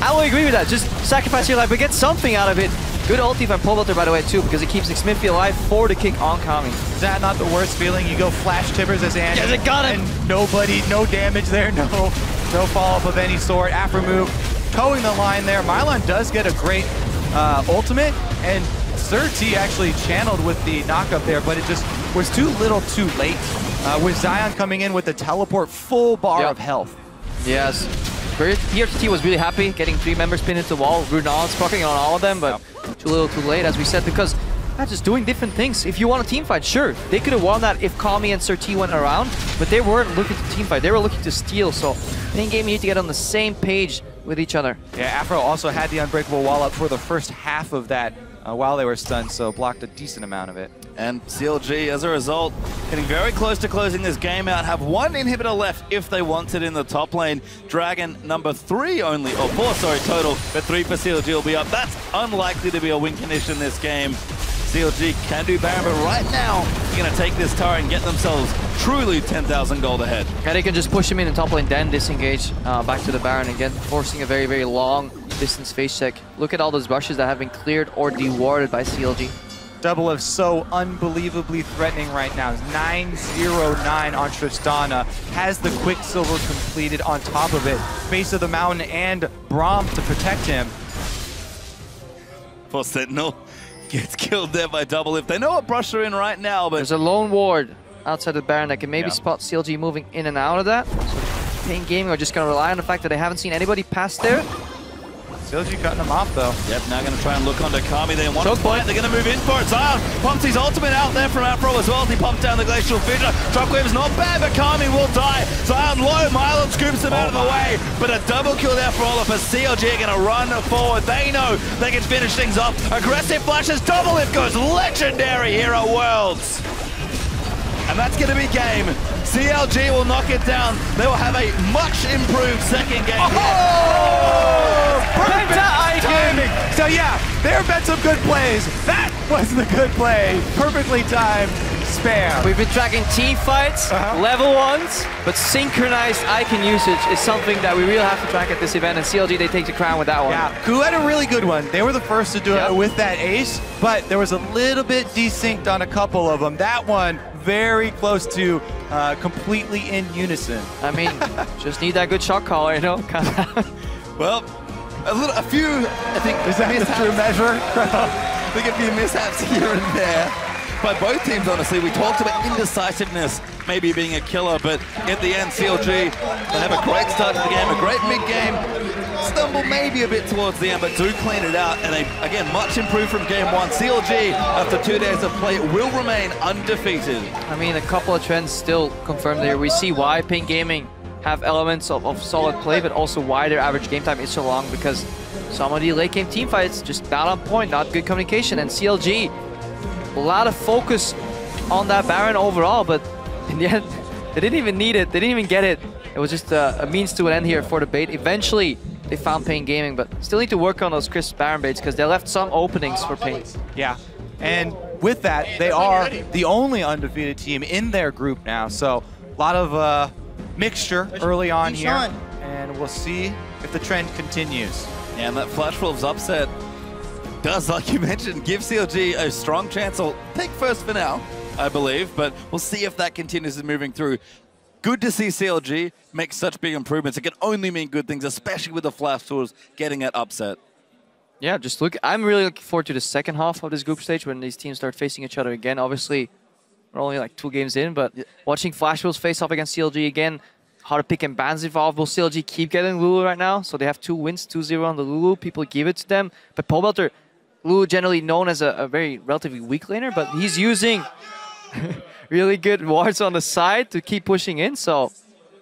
I will agree with that. Just sacrifice your life, but get something out of it. Good ulti from Pobelter, by the way, too, because it keeps Xmithie alive for the kick on Kami. Is that not the worst feeling? You go flash Tibbers as Annie. Yes, it got him. And nobody, no damage there, no follow-up of any sort. Aphromoo towing the line there. Mylon does get a great ultimate, and SirT actually channeled with the knockup there, but it just was too little too late. With Zion coming in with the teleport, full bar of health. Yes. brTT was really happy getting 3 members pinned into the wall. Runal's proccing on all of them, but too little too late, as we said, because they're just doing different things. If you want a team fight, sure, they could have won that if Kami and SirT went around, but they weren't looking to team fight. They were looking to steal, so paiN Gaming need to get on the same page with each other. Yeah, Aphro also had the unbreakable wall up for the first half of that while they were stunned, so blocked a decent amount of it. And CLG, as a result, getting very close to closing this game out, have 1 inhibitor left if they want it in the top lane. Dragon number 3 only, or 4, sorry, total, but 3 for CLG will be up. That's unlikely to be a win condition this game. CLG can do Baron, but right now, they're going to take this tower and get themselves truly 10,000 gold ahead. Yeah, they can just push him in the top lane, then disengage back to the Baron again, forcing a very, very long distance face check. Look at all those rushes that have been cleared or dewarded by CLG. Doublelift so unbelievably threatening right now. 909 on Tristana. Has the Quicksilver completed on top of it. Base of the mountain and Braum to protect him. Poor Sentinel gets killed there by Doublelift. They know what brush are in right now, but... There's a lone ward outside the Baron that can maybe spot CLG moving in and out of that. So paiN Gaming are just going to rely on the fact that they haven't seen anybody pass there. CLG cutting him off though. Yep, now going to try and look onto Kami. They want to fight. They're going to move in for it. Zion pumps his ultimate out there from Aphro as well. He pumps down the Glacial Fissure. Shockwave is not bad, but Kami will die. Zion low. Mylon scoops him out of the way. But a double kill there for Olaf as CLG are going to run forward. They know they can finish things off. Aggressive flashes. Doublelift goes legendary here at Worlds. And that's going to be game. CLG will knock it down. They will have a much improved second game. Perfect timing. So yeah, there have been some good plays. That was the good play. Perfectly timed. spam. We've been tracking team fights, level 1s, but synchronized icon usage is something that we really have to track at this event, and CLG, they take the crown with that one. Yeah, Ku had a really good one. They were the first to do it with that ace, but there was a little bit desynced on a couple of them. That one, very close to completely in unison. I mean, just need that good shot caller, you know? Well, a few, I think, is that the true measure? I think a few mishaps here and there by both teams, honestly. We talked about indecisiveness maybe being a killer, but at the end, CLG, they have a great start to the game, a great mid-game, stumble maybe a bit towards the end, but do clean it out, and they, again, much improved from game 1. CLG, after 2 days of play, will remain undefeated. I mean, a couple of trends still confirmed there. We see why paiN Gaming have elements of solid play, but also why their average game time is so long, because some of the late game team fights just not on point, not good communication, and CLG, a lot of focus on that Baron overall, but in the end, they didn't even need it, they didn't even get it. It was just a means to an end here for the bait. Eventually, they found paiN Gaming, but still need to work on those crisp Baron baits because they left some openings for paiN. Yeah, and with that, they are the only undefeated team in their group now, so a lot of mixture early on here, and we'll see if the trend continues. Yeah, and that Flash Wolves upset does, like you mentioned, give CLG a strong chance. I'll take first for now, I believe, but we'll see if that continues moving through. Good to see CLG make such big improvements. It can only mean good things, especially with the Flash Tools getting it upset. Yeah, just look, I'm really looking forward to the second half of this group stage when these teams start facing each other again. Obviously, we're only like 2 games in, but watching Flash Wolves face off against CLG again, how to pick and bans evolve. Will CLG keep getting Lulu right now? So they have 2 wins, 2-0 on the Lulu. People give it to them. But Pobelter, Lulu generally known as a very relatively weak laner, but he's using really good wards on the side to keep pushing in. So,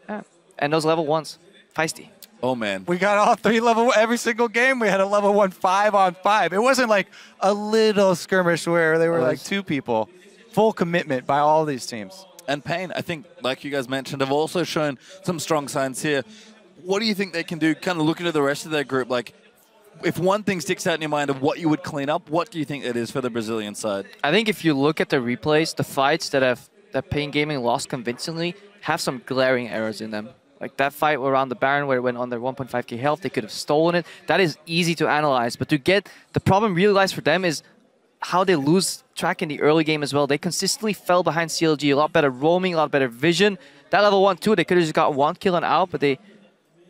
yeah. And those level 1s, feisty. Oh man, we got all 3 level every single game. We had a level 1 5-on-5. It wasn't like a little skirmish where they were like 2 people. Full commitment by all these teams. And paiN, I think, like you guys mentioned, have also shown some strong signs here. What do you think they can do, kind of looking at the rest of their group? Like, if one thing sticks out in your mind of what you would clean up, what do you think it is for the Brazilian side? I think if you look at the replays, the fights that paiN Gaming lost convincingly have some glaring errors in them. Like that fight around the Baron where it went under 1.5k health, they could have stolen it. That is easy to analyze, but to get the problem realized for them is how they lose track in the early game as well. They consistently fell behind CLG, a lot better roaming, a lot better vision. That level 1 too, they could have just got 1 kill and out, but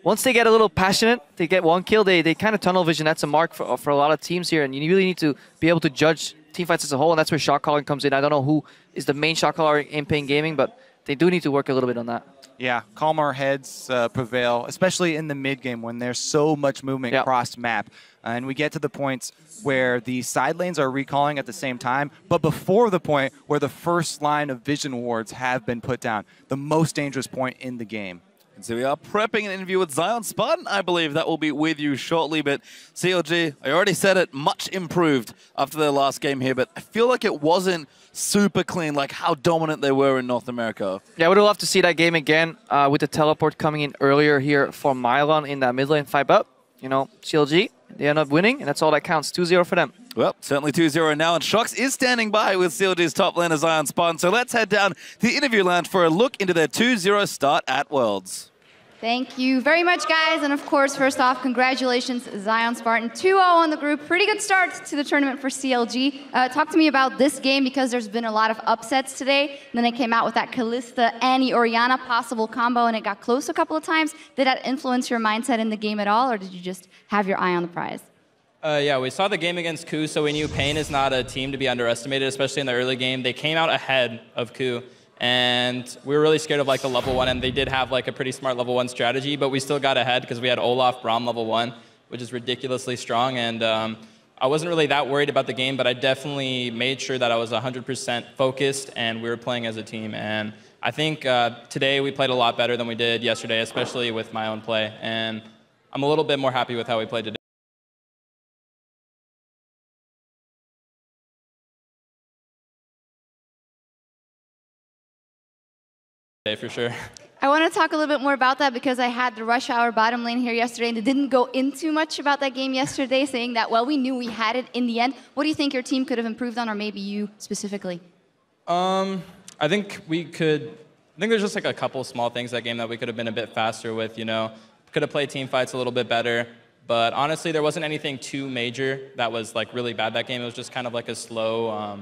once they get a little passionate, they get 1 kill, they kind of tunnel vision. That's a mark for a lot of teams here, and you really need to be able to judge teamfights as a whole, and that's where shot calling comes in. I don't know who is the main shot caller in paiN Gaming, but they do need to work a little bit on that. Yeah, calmer heads prevail, especially in the mid game when there's so much movement across map. And we get to the points where the side lanes are recalling at the same time, but before the point where the first line of vision wards have been put down, the most dangerous point in the game. And so we are prepping an interview with ZionSpartan, I believe. That will be with you shortly, but CLG, I already said it, much improved after their last game here, but I feel like it wasn't super clean, like how dominant they were in North America. Yeah, I would love to see that game again with the teleport coming in earlier here for Mylon in that mid lane fight, but, you know, CLG, they end up winning, and that's all that counts. 2-0 for them. Well, certainly 2-0 now, and Shox is standing by with CLG's top laner ZionSpartan. So let's head down to the interview lounge for a look into their 2-0 start at Worlds. Thank you very much, guys. And of course, first off, congratulations, ZionSpartan. 2-0 on the group. Pretty good start to the tournament for CLG. Talk to me about this game because there's been a lot of upsets today. And then they came out with that Kalista, Annie, Orianna possible combo, and it got close a couple of times. Did that influence your mindset in the game at all, or did you just have your eye on the prize? Yeah, we saw the game against Ku, so we knew paiN is not a team to be underestimated, especially in the early game. They came out ahead of Ku. And we were really scared of like the level 1, and they did have like a pretty smart level 1 strategy, but we still got ahead because we had Olaf, Braum level 1, which is ridiculously strong. And I wasn't really that worried about the game, but I definitely made sure that I was 100% focused and we were playing as a team. And I think today we played a lot better than we did yesterday, especially with my own play. And I'm a little bit more happy with how we played today. For sure. I want to talk a little bit more about that because I had the rush hour bottom lane here yesterday and they didn't go into much about that game yesterday, saying that, well, we knew we had it in the end. What do you think your team could have improved on, or maybe you specifically? I I think we could. I think there's just like a couple small things that game that we could have been a bit faster with. You know, could have played team fights a little bit better. But honestly, there wasn't anything too major that was like really bad that game. It was just kind of like a slow,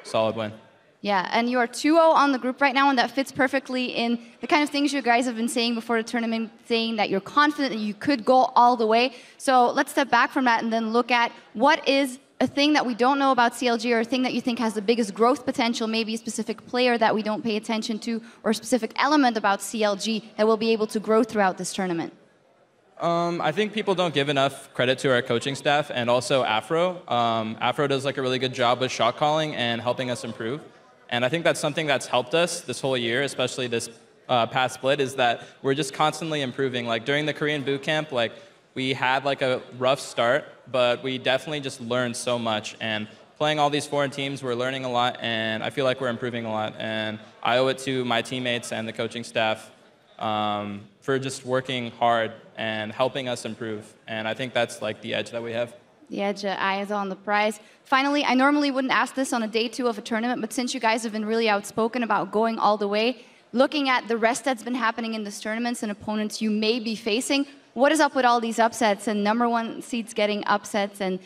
solid win. Yeah, and you are 2-0 on the group right now, and that fits perfectly in the kind of things you guys have been saying before the tournament, saying that you're confident that you could go all the way. So let's step back from that and then look at what is a thing that we don't know about CLG, or a thing that you think has the biggest growth potential, maybe a specific player that we don't pay attention to, or a specific element about CLG that will be able to grow throughout this tournament. I think people don't give enough credit to our coaching staff and also Afro. Afro does like a really good job with shot calling and helping us improve. And I think that's something that's helped us this whole year, especially this past split, is that we're just constantly improving. Like during the Korean boot camp, like we had like a rough start, but we definitely just learned so much. And playing all these foreign teams, we're learning a lot, and I feel like we're improving a lot. And I owe it to my teammates and the coaching staff for just working hard and helping us improve. And I think that's like the edge that we have. The edge, eyes on the prize. Finally, I normally wouldn't ask this on a day 2 of a tournament, but since you guys have been really outspoken about going all the way, looking at the rest that's been happening in this tournaments and opponents you may be facing, what is up with all these upsets and #1 seeds getting upsets and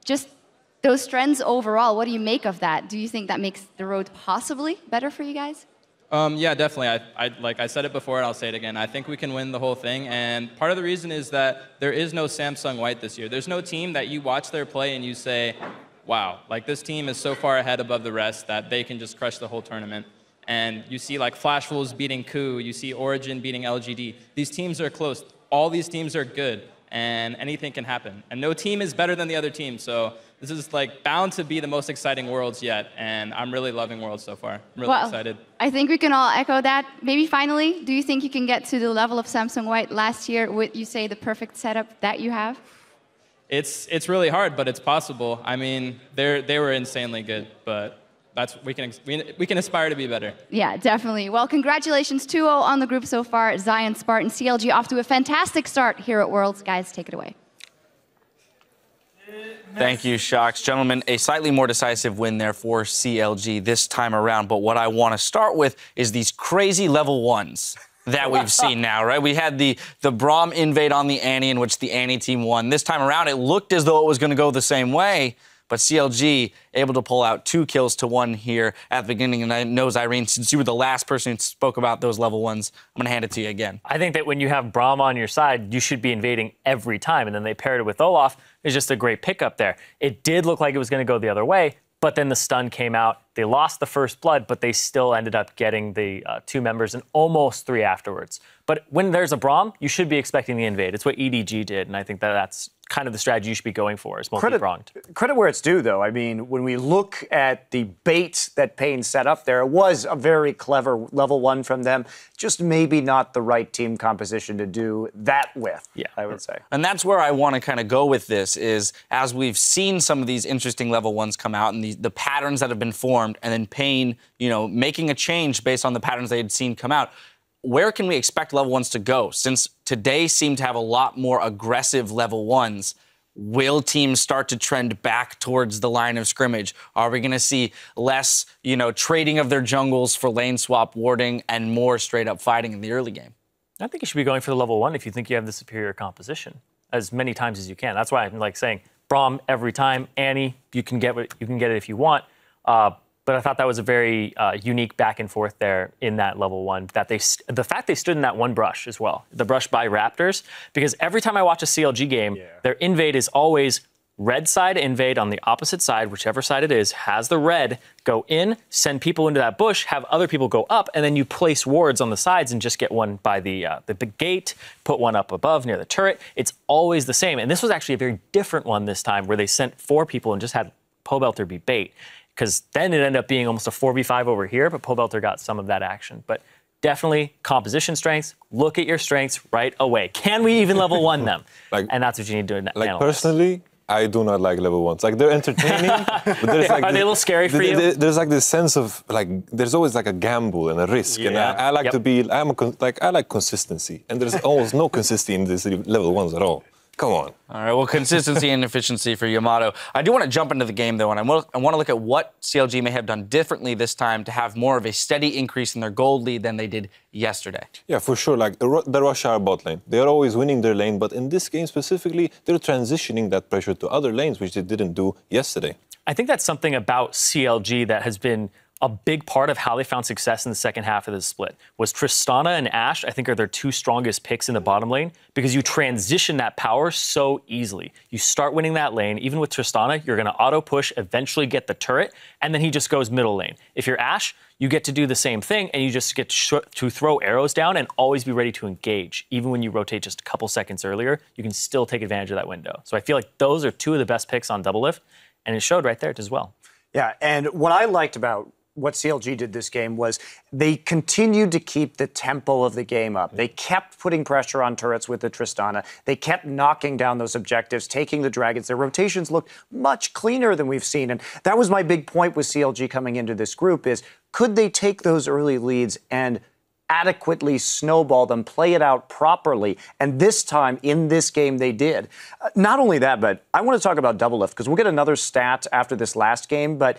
just those trends overall? What do you make of that? Do you think that makes the road possibly better for you guys? Yeah, definitely. Like I said it before, and I'll say it again. I think we can win the whole thing, and part of the reason is that there is no Samsung White this year. There's no team that you watch their play and you say, wow, like this team is so far ahead above the rest that they can just crush the whole tournament. And you see like Flash Wolves beating KOO, you see Origin beating LGD. These teams are close. All these teams are good, and anything can happen. And no team is better than the other team, so this is like bound to be the most exciting Worlds yet, and I'm really loving Worlds so far. I'm really excited. I think we can all echo that. Maybe finally, do you think you can get to the level of Samsung White last year with, you say, the perfect setup that you have? It's really hard, but it's possible. I mean, they were insanely good, but we can aspire to be better. Yeah, definitely. Well, congratulations, 2-0 on the group so far. ZionSpartan, CLG off to a fantastic start here at Worlds. Guys, take it away. Thank you, Shocks. Gentlemen, a slightly more decisive win there for CLG this time around. But what I want to start with is these crazy level 1s that we've seen now, right? We had the Braum invade on the Annie, in which the Annie team won. This time around, it looked as though it was going to go the same way. But CLG able to pull out 2 kills to 1 here at the beginning. And I know, Zyrene, since you were the last person who spoke about those level 1s, I'm going to hand it to you again. I think that when you have Braum on your side, you should be invading every time. And then they paired it with Olaf. It's just a great pickup there. It did look like it was going to go the other way, but then the stun came out. They lost the first blood, but they still ended up getting the 2 members and almost 3 afterwards. But when there's a Braum, you should be expecting the invade. It's what EDG did, and I think that that's kind of the strategy you should be going for, is multi-pronged. Credit where it's due, though. I mean, when we look at the bait that paiN set up there, it was a very clever level 1 from them. Just maybe not the right team composition to do that with, I would say. And that's where I want to kind of go with this, is as we've seen some of these interesting level 1s come out and the patterns that have been formed, and then paiN, you know, making a change based on the patterns they had seen come out. Where can we expect level 1s to go? Since today seemed to have a lot more aggressive level 1s, will teams start to trend back towards the line of scrimmage? Are we going to see less, you know, trading of their jungles for lane swap warding and more straight up fighting in the early game? I think you should be going for the level 1 if you think you have the superior composition as many times as you can. That's why I'm like saying Braum every time. Annie, you can get it if you want. But I thought that was a very unique back and forth there in that level 1. That the fact they stood in that one brush as well, the brush by Raptors, because every time I watch a CLG game, their invade is always red side invade on the opposite side, whichever side it is, has the red, go in, send people into that bush, have other people go up, and then you place wards on the sides and just get one by the big gate, put one up above near the turret. It's always the same. And this was actually a very different one this time, where they sent 4 people and just had Pobelter be bait. Because then it ended up being almost a 4v5 over here, but Pobelter got some of that action. But definitely composition strengths. Look at your strengths right away. Can we even level 1 them? And that's what you need to analyze. Like personally, I do not like level 1s. Like they're entertaining, but there's like are they a little scary for you? There's like this sense of like there's always like a gamble and a risk, and I like to be. I like consistency, and there's almost no consistency in these level 1s at all. Come on. All right, well, consistency and efficiency for Yamato. I do want to jump into the game, though, and I want to look at what CLG may have done differently this time to have more of a steady increase in their gold lead than they did yesterday. Yeah, for sure. Like the Rush Hour bot lane, they are always winning their lane, but in this game specifically, they're transitioning that pressure to other lanes, which they didn't do yesterday. I think that's something about CLG that has been a big part of how they found success in the second half of the split. Was Tristana and Ashe, I think, are their two strongest picks in the bottom lane because you transition that power so easily. You start winning that lane. Even with Tristana, you're going to auto-push, eventually get the turret, and then he just goes middle lane. If you're Ashe, you get to do the same thing, and you just get to throw arrows down and always be ready to engage. Even when you rotate just a couple seconds earlier, you can still take advantage of that window. So I feel like those are two of the best picks on Doublelift, and it showed right there as well. Yeah, and what I liked about what CLG did this game was they continued to keep the tempo of the game up. They kept putting pressure on turrets with the Tristana. They kept knocking down those objectives, taking the dragons. Their rotations looked much cleaner than we've seen. And that was my big point with CLG coming into this group is, could they take those early leads and adequately snowball them, play it out properly? And this time, in this game, they did. Not only that, but I want to talk about Doublelift, because we'll get another stat after this last game, but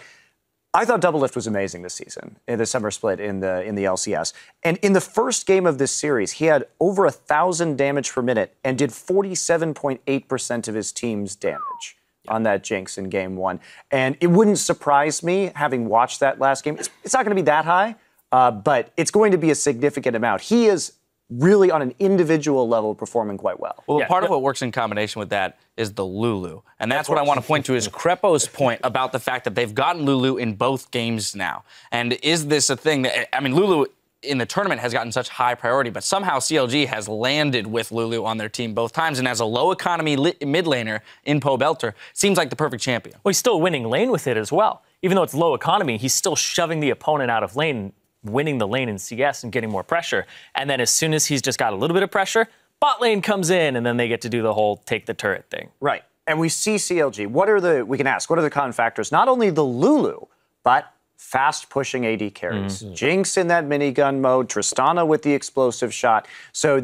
I thought Doublelift was amazing this season, in the summer split in the LCS. And in the first game of this series, he had over 1,000 damage per minute and did 47.8% of his team's damage on that Jinx in game one. And it wouldn't surprise me, having watched that last game. It's not going to be that high, but it's going to be a significant amount. He is really on an individual level performing quite well. Well, part of what works in combination with that is the Lulu. And that's what I want to point to is Krepo's point about the fact that they've gotten Lulu in both games now. And is this a thing that, I mean, Lulu in the tournament has gotten such high priority, but somehow CLG has landed with Lulu on their team both times. And as a low economy mid laner in Pobelter, seems like the perfect champion. Well, he's still winning lane with it as well. Even though it's low economy, he's still shoving the opponent out of lane, winning the lane in CS and getting more pressure. And then as soon as he's just got a little bit of pressure, bot lane comes in and then they get to do the whole take the turret thing. Right. And we see CLG. We can ask, what are the common factors? Not only the Lulu, but fast pushing AD carries. Jinx in that minigun mode, Tristana with the explosive shot. So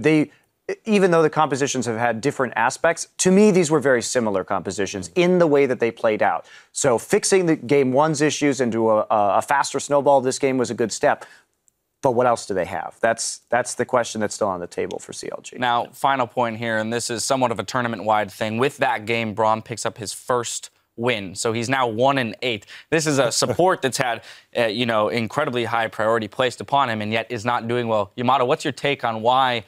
even though the compositions have had different aspects, to me, these were very similar compositions in the way that they played out. So fixing the game one's issues into a faster snowball this game was a good step. But what else do they have? That's the question that's still on the table for CLG. Now, final point here, and this is somewhat of a tournament-wide thing. With that game, Braum picks up his first win. So he's now 1-8. This is a support that's had, incredibly high priority placed upon him and yet is not doing well. Yamato, what's your take on why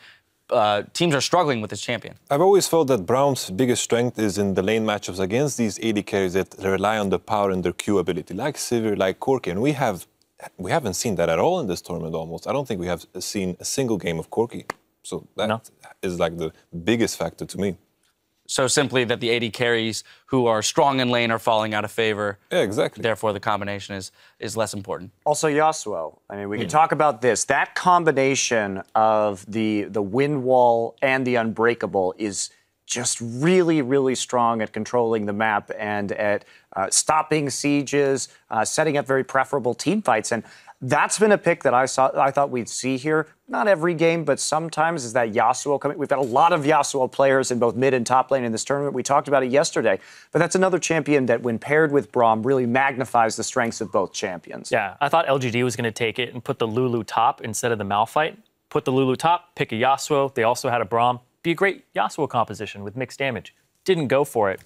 teams are struggling with this champion? I've always felt that Braum's biggest strength is in the lane matchups against these AD carries that rely on the power and their Q ability, like Sivir, like Corki. And we haven't seen that at all in this tournament almost. I don't think we have seen a single game of Corki. So that is like the biggest factor to me. So simply that the AD carries who are strong in lane are falling out of favor. Yeah, exactly. Therefore, the combination is less important. Also, Yasuo. I mean, we can talk about this. That combination of the wind wall and the unbreakable is just really, really strong at controlling the map and at stopping sieges, setting up very preferable team fights. And that's been a pick that I thought we'd see here. Not every game, but sometimes is that Yasuo coming. We've got a lot of Yasuo players in both mid and top lane in this tournament. We talked about it yesterday. But that's another champion that, when paired with Braum, really magnifies the strengths of both champions. Yeah, I thought LGD was going to take it and put the Lulu top instead of the Malphite. Put the Lulu top, pick a Yasuo. They also had a Braum. Be a great Yasuo composition with mixed damage. Didn't go for it.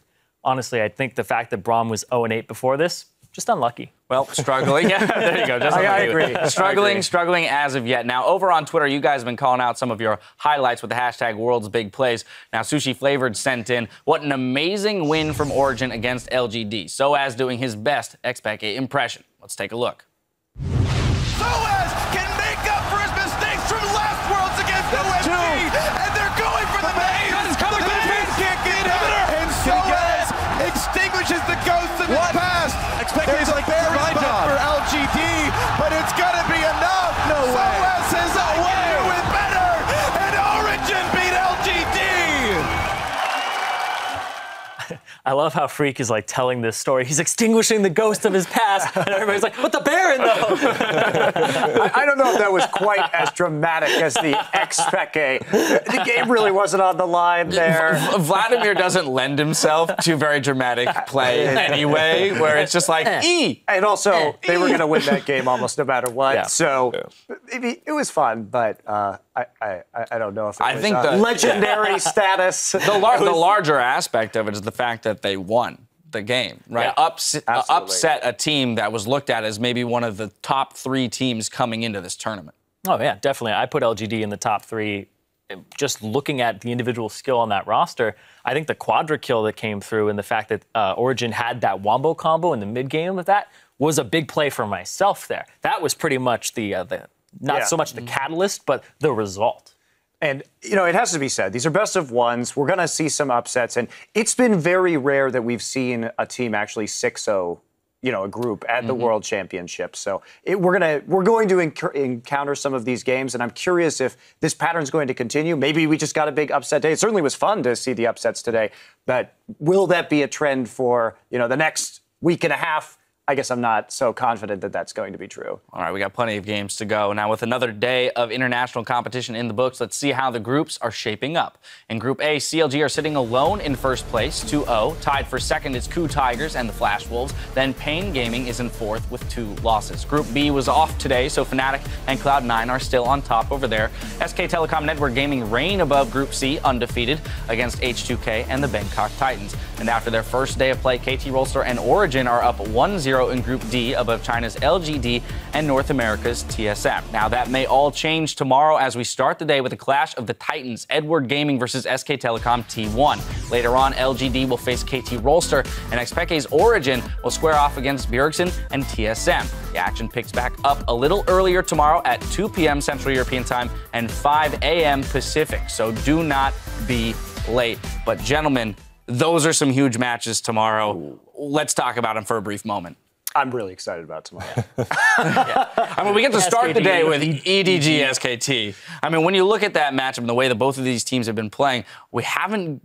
Honestly, I think the fact that Braum was 0-8 before this, just unlucky. Well, struggling. Yeah, there you go. Just I agree. Struggling as of yet. Now, over on Twitter, you guys have been calling out some of your highlights with the hashtag World's Big Plays. Now, Sushi Flavored sent in, what an amazing win from Origin against LGD. Soaz doing his best Xpeke impression. Let's take a look. Soaz can make up for his mistakes from last Worlds against OMG, and they're going for the maze. The maze can't get out, and Soaz extinguishes the ghosts of his past. There's a very buff for LGD, but it's gonna be enough. No way. Soaz says, I can do it better, and Origin beat LGD. I love how Freak is like telling this story. He's extinguishing the ghost of his past, and everybody's like, "But the Baron, though." I don't know if that was quite as dramatic as the Xpeke. The game really wasn't on the line there. Vladimir doesn't lend himself to very dramatic play anyway, where it's just like E. And also, they were going to win that game almost no matter what. Yeah. So maybe it was fun, but I don't know if it was think the legendary status. The larger aspect of it is the fact that they won the game, right? Yeah, Upset a team that was looked at as maybe one of the top 3 teams coming into this tournament. Oh, yeah, definitely. I put LGD in the top 3. Just looking at the individual skill on that roster, I think the quadra kill that came through and the fact that Origin had that wombo combo in the mid game of that was a big play for myself there. That was pretty much not so much the catalyst, but the result. And, you know, it has to be said, these are best of ones. We're going to see some upsets. And it's been very rare that we've seen a team actually 6-0, you know, a group at the World Championship. So we're going to encounter some of these games. And I'm curious if this pattern's going to continue. Maybe we just got a big upset day. It certainly was fun to see the upsets today. But will that be a trend for, you know, the next week and a half? I guess I'm not so confident that that's going to be true. All right, we got plenty of games to go. Now, with another day of international competition in the books, let's see how the groups are shaping up. In Group A, CLG are sitting alone in first place, 2-0. Tied for second is KOO Tigers and the Flash Wolves. Then paiN Gaming is in fourth with 2 losses. Group B was off today, so Fnatic and Cloud9 are still on top over there. SK Telecom Network Gaming reign above Group C, undefeated, against H2K and the Bangkok Titans. And after their first day of play, KT Rolster and Origin are up 1-0 in Group D above China's LGD and North America's TSM. Now, that may all change tomorrow as we start the day with a clash of the Titans, Edward Gaming versus SK Telecom T1. Later on, LGD will face KT Rolster, and Xpeke's Origin will square off against Bjergsen and TSM. The action picks back up a little earlier tomorrow at 2 p.m. Central European Time and 5 a.m. Pacific, so do not be late. But, gentlemen, those are some huge matches tomorrow. Let's talk about them for a brief moment. I'm really excited about tomorrow. I mean, we get to start the day with EDG SKT. I mean, when you look at that matchup and the way that both of these teams have been playing, we haven't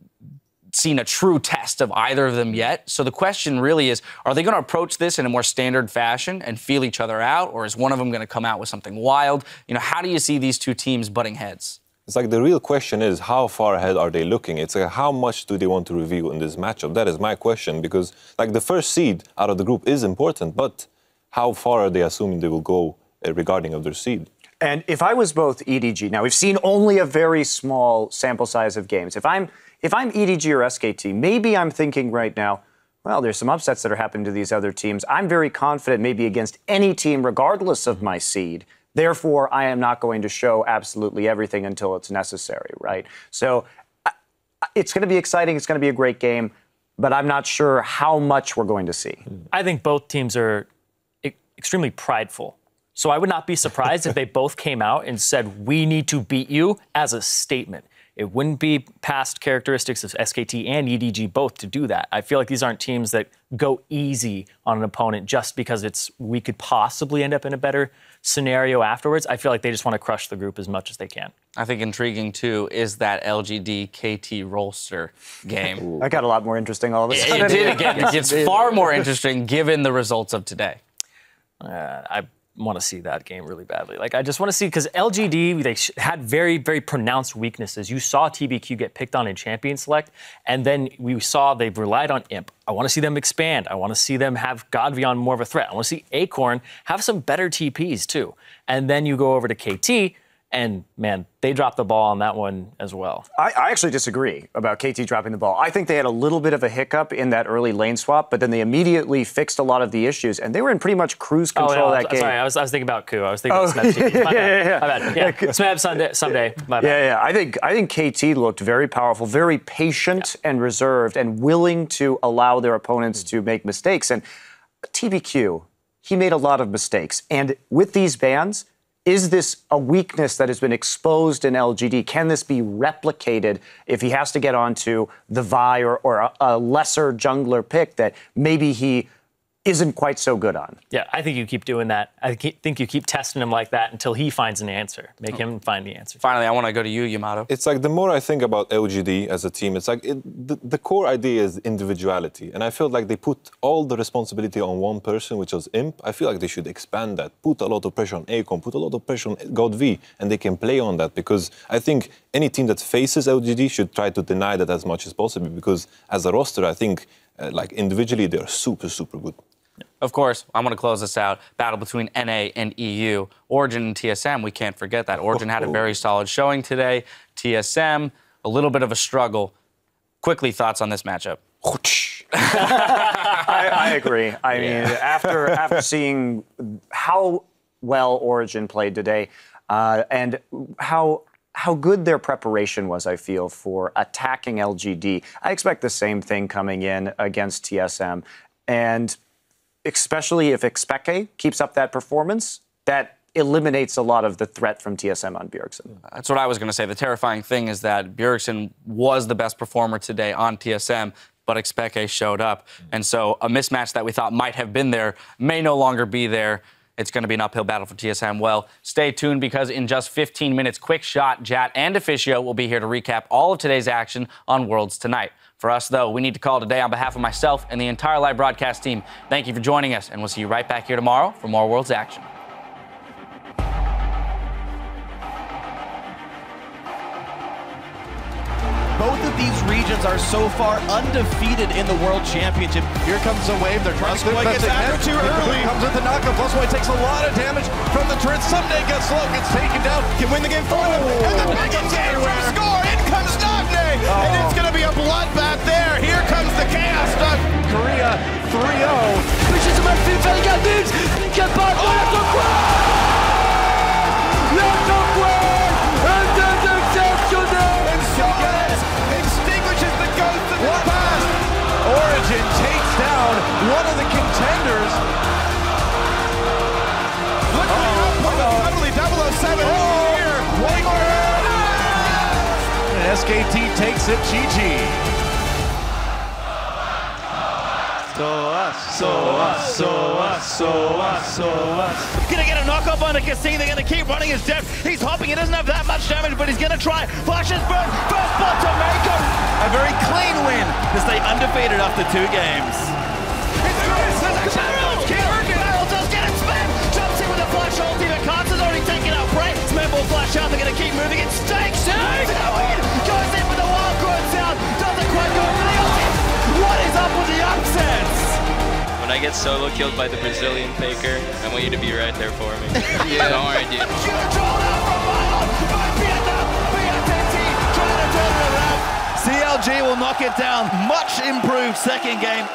seen a true test of either of them yet. So the question really is, are they going to approach this in a more standard fashion and feel each other out, or is one of them going to come out with something wild? You know, how do you see these two teams butting heads? It's like the real question is, how far ahead are they looking? It's like, how much do they want to reveal in this matchup? That is my question, because like the first seed out of the group is important, but how far are they assuming they will go regarding of their seed? And if I was both EDG, now we've seen only a very small sample size of games. If I'm EDG or SKT, maybe I'm thinking right now, well, there's some upsets that are happening to these other teams. I'm very confident maybe against any team, regardless of my seed. Therefore, I am not going to show absolutely everything until it's necessary, right? So it's going to be exciting. It's going to be a great game, but I'm not sure how much we're going to see. I think both teams are extremely prideful. So I would not be surprised if they both came out and said, we need to beat you as a statement. It wouldn't be past characteristics of SKT and EDG both to do that. I feel like these aren't teams that go easy on an opponent just because we could possibly end up in a better scenario afterwards. I feel like they just want to crush the group as much as they can. I think intriguing, too, is that LGD KT Rolster game. That got a lot more interesting all of a sudden. It did again. It gets far more interesting given the results of today. I want to see that game really badly. Like, I just want to see, because LGD, they had very, very pronounced weaknesses. You saw TBQ get picked on in Champion Select, and then we saw they've relied on Imp. I want to see them expand. I want to see them have Godvion more of a threat. I want to see Acorn have some better TPs, too. And then you go over to KT, and, man, they dropped the ball on that one as well. I actually disagree about KT dropping the ball. I think they had a little bit of a hiccup in that early lane swap, but then they immediately fixed a lot of the issues, and they were in pretty much cruise control of that game. Sorry, I was thinking about KOO. I was thinking about Smeb TV. My bad. Yeah. Smeb someday. My bad. Yeah. I think KT looked very powerful, very patient and reserved, and willing to allow their opponents to make mistakes. And TBQ, he made a lot of mistakes. And with these bans, is this a weakness that has been exposed in LGD? Can this be replicated if he has to get onto the Vi or a lesser jungler pick that maybe he isn't quite so good on. Yeah, I think you keep doing that. I think you keep testing him like that until he finds an answer. Make him find the answer. Finally, I want to go to you, Yamato. It's like the more I think about LGD as a team, it's like the core idea is individuality. And I feel like they put all the responsibility on one person, which was Imp. I feel like they should expand that, put a lot of pressure on Acom, put a lot of pressure on GodV, and they can play on that. Because I think any team that faces LGD should try to deny that as much as possible. Because as a roster, I think like individually, they're super, super good. Of course, I'm going to close this out. Battle between NA and EU. Origin and TSM, we can't forget that. Origin had a very solid showing today. TSM, a little bit of a struggle. Quickly, thoughts on this matchup? I agree. I mean, after seeing how well Origin played today and how good their preparation was, I feel, for attacking LGD, I expect the same thing coming in against TSM. And especially if Xmithie keeps up that performance, that eliminates a lot of the threat from TSM on Bjergsen. That's what I was going to say. The terrifying thing is that Bjergsen was the best performer today on TSM, but Xmithie showed up. And so a mismatch that we thought might have been there may no longer be there. It's going to be an uphill battle for TSM. Well, stay tuned because in just 15 minutes, Quick Shot, Jat, and Officio will be here to recap all of today's action on Worlds Tonight. For us, though, we need to call today on behalf of myself and the entire live broadcast team. Thank you for joining us, and we'll see you right back here tomorrow for more Worlds action. Both of these regions are so far undefeated in the World Championship. Here comes a wave. They're trying to go against Agro too early. Comes with the knockup. Plus one takes a lot of damage from the turret. Someday gets slow, gets taken down, can win the game for them. And the biggest game from score. In comes Nagne. And it's going to be a bloodbath there. Here comes the chaos stuff. Korea 3-0. Pushes him up, il y a Dibs qui a pas de quoi. Un deux exceptionnel. And Soez extinguishes the ghost of the past. Origin takes down one of the contenders. Look at the output of totally 007 here. One more. And SKT takes it, GG. Gonna get a knockoff on the Cassine. They're gonna keep running his depth. He's hopping. He doesn't have that much damage, but he's gonna try. Flashes burn. First spot to make him. A very clean win to stay undefeated after 2 games. Barrel does get it spam. Jumps in with a flash ulti, but Carter's already taken out Prey. Smurf flash out. They're gonna keep moving. It stakes. Goes in with the wild growth sound. Doesn't quite go for the ulti. What is up with the upsets? When I get solo killed by the Brazilian faker, I want you to be right there for me. Yeah. Don't worry, dude. CLG will knock it down. Much improved second game.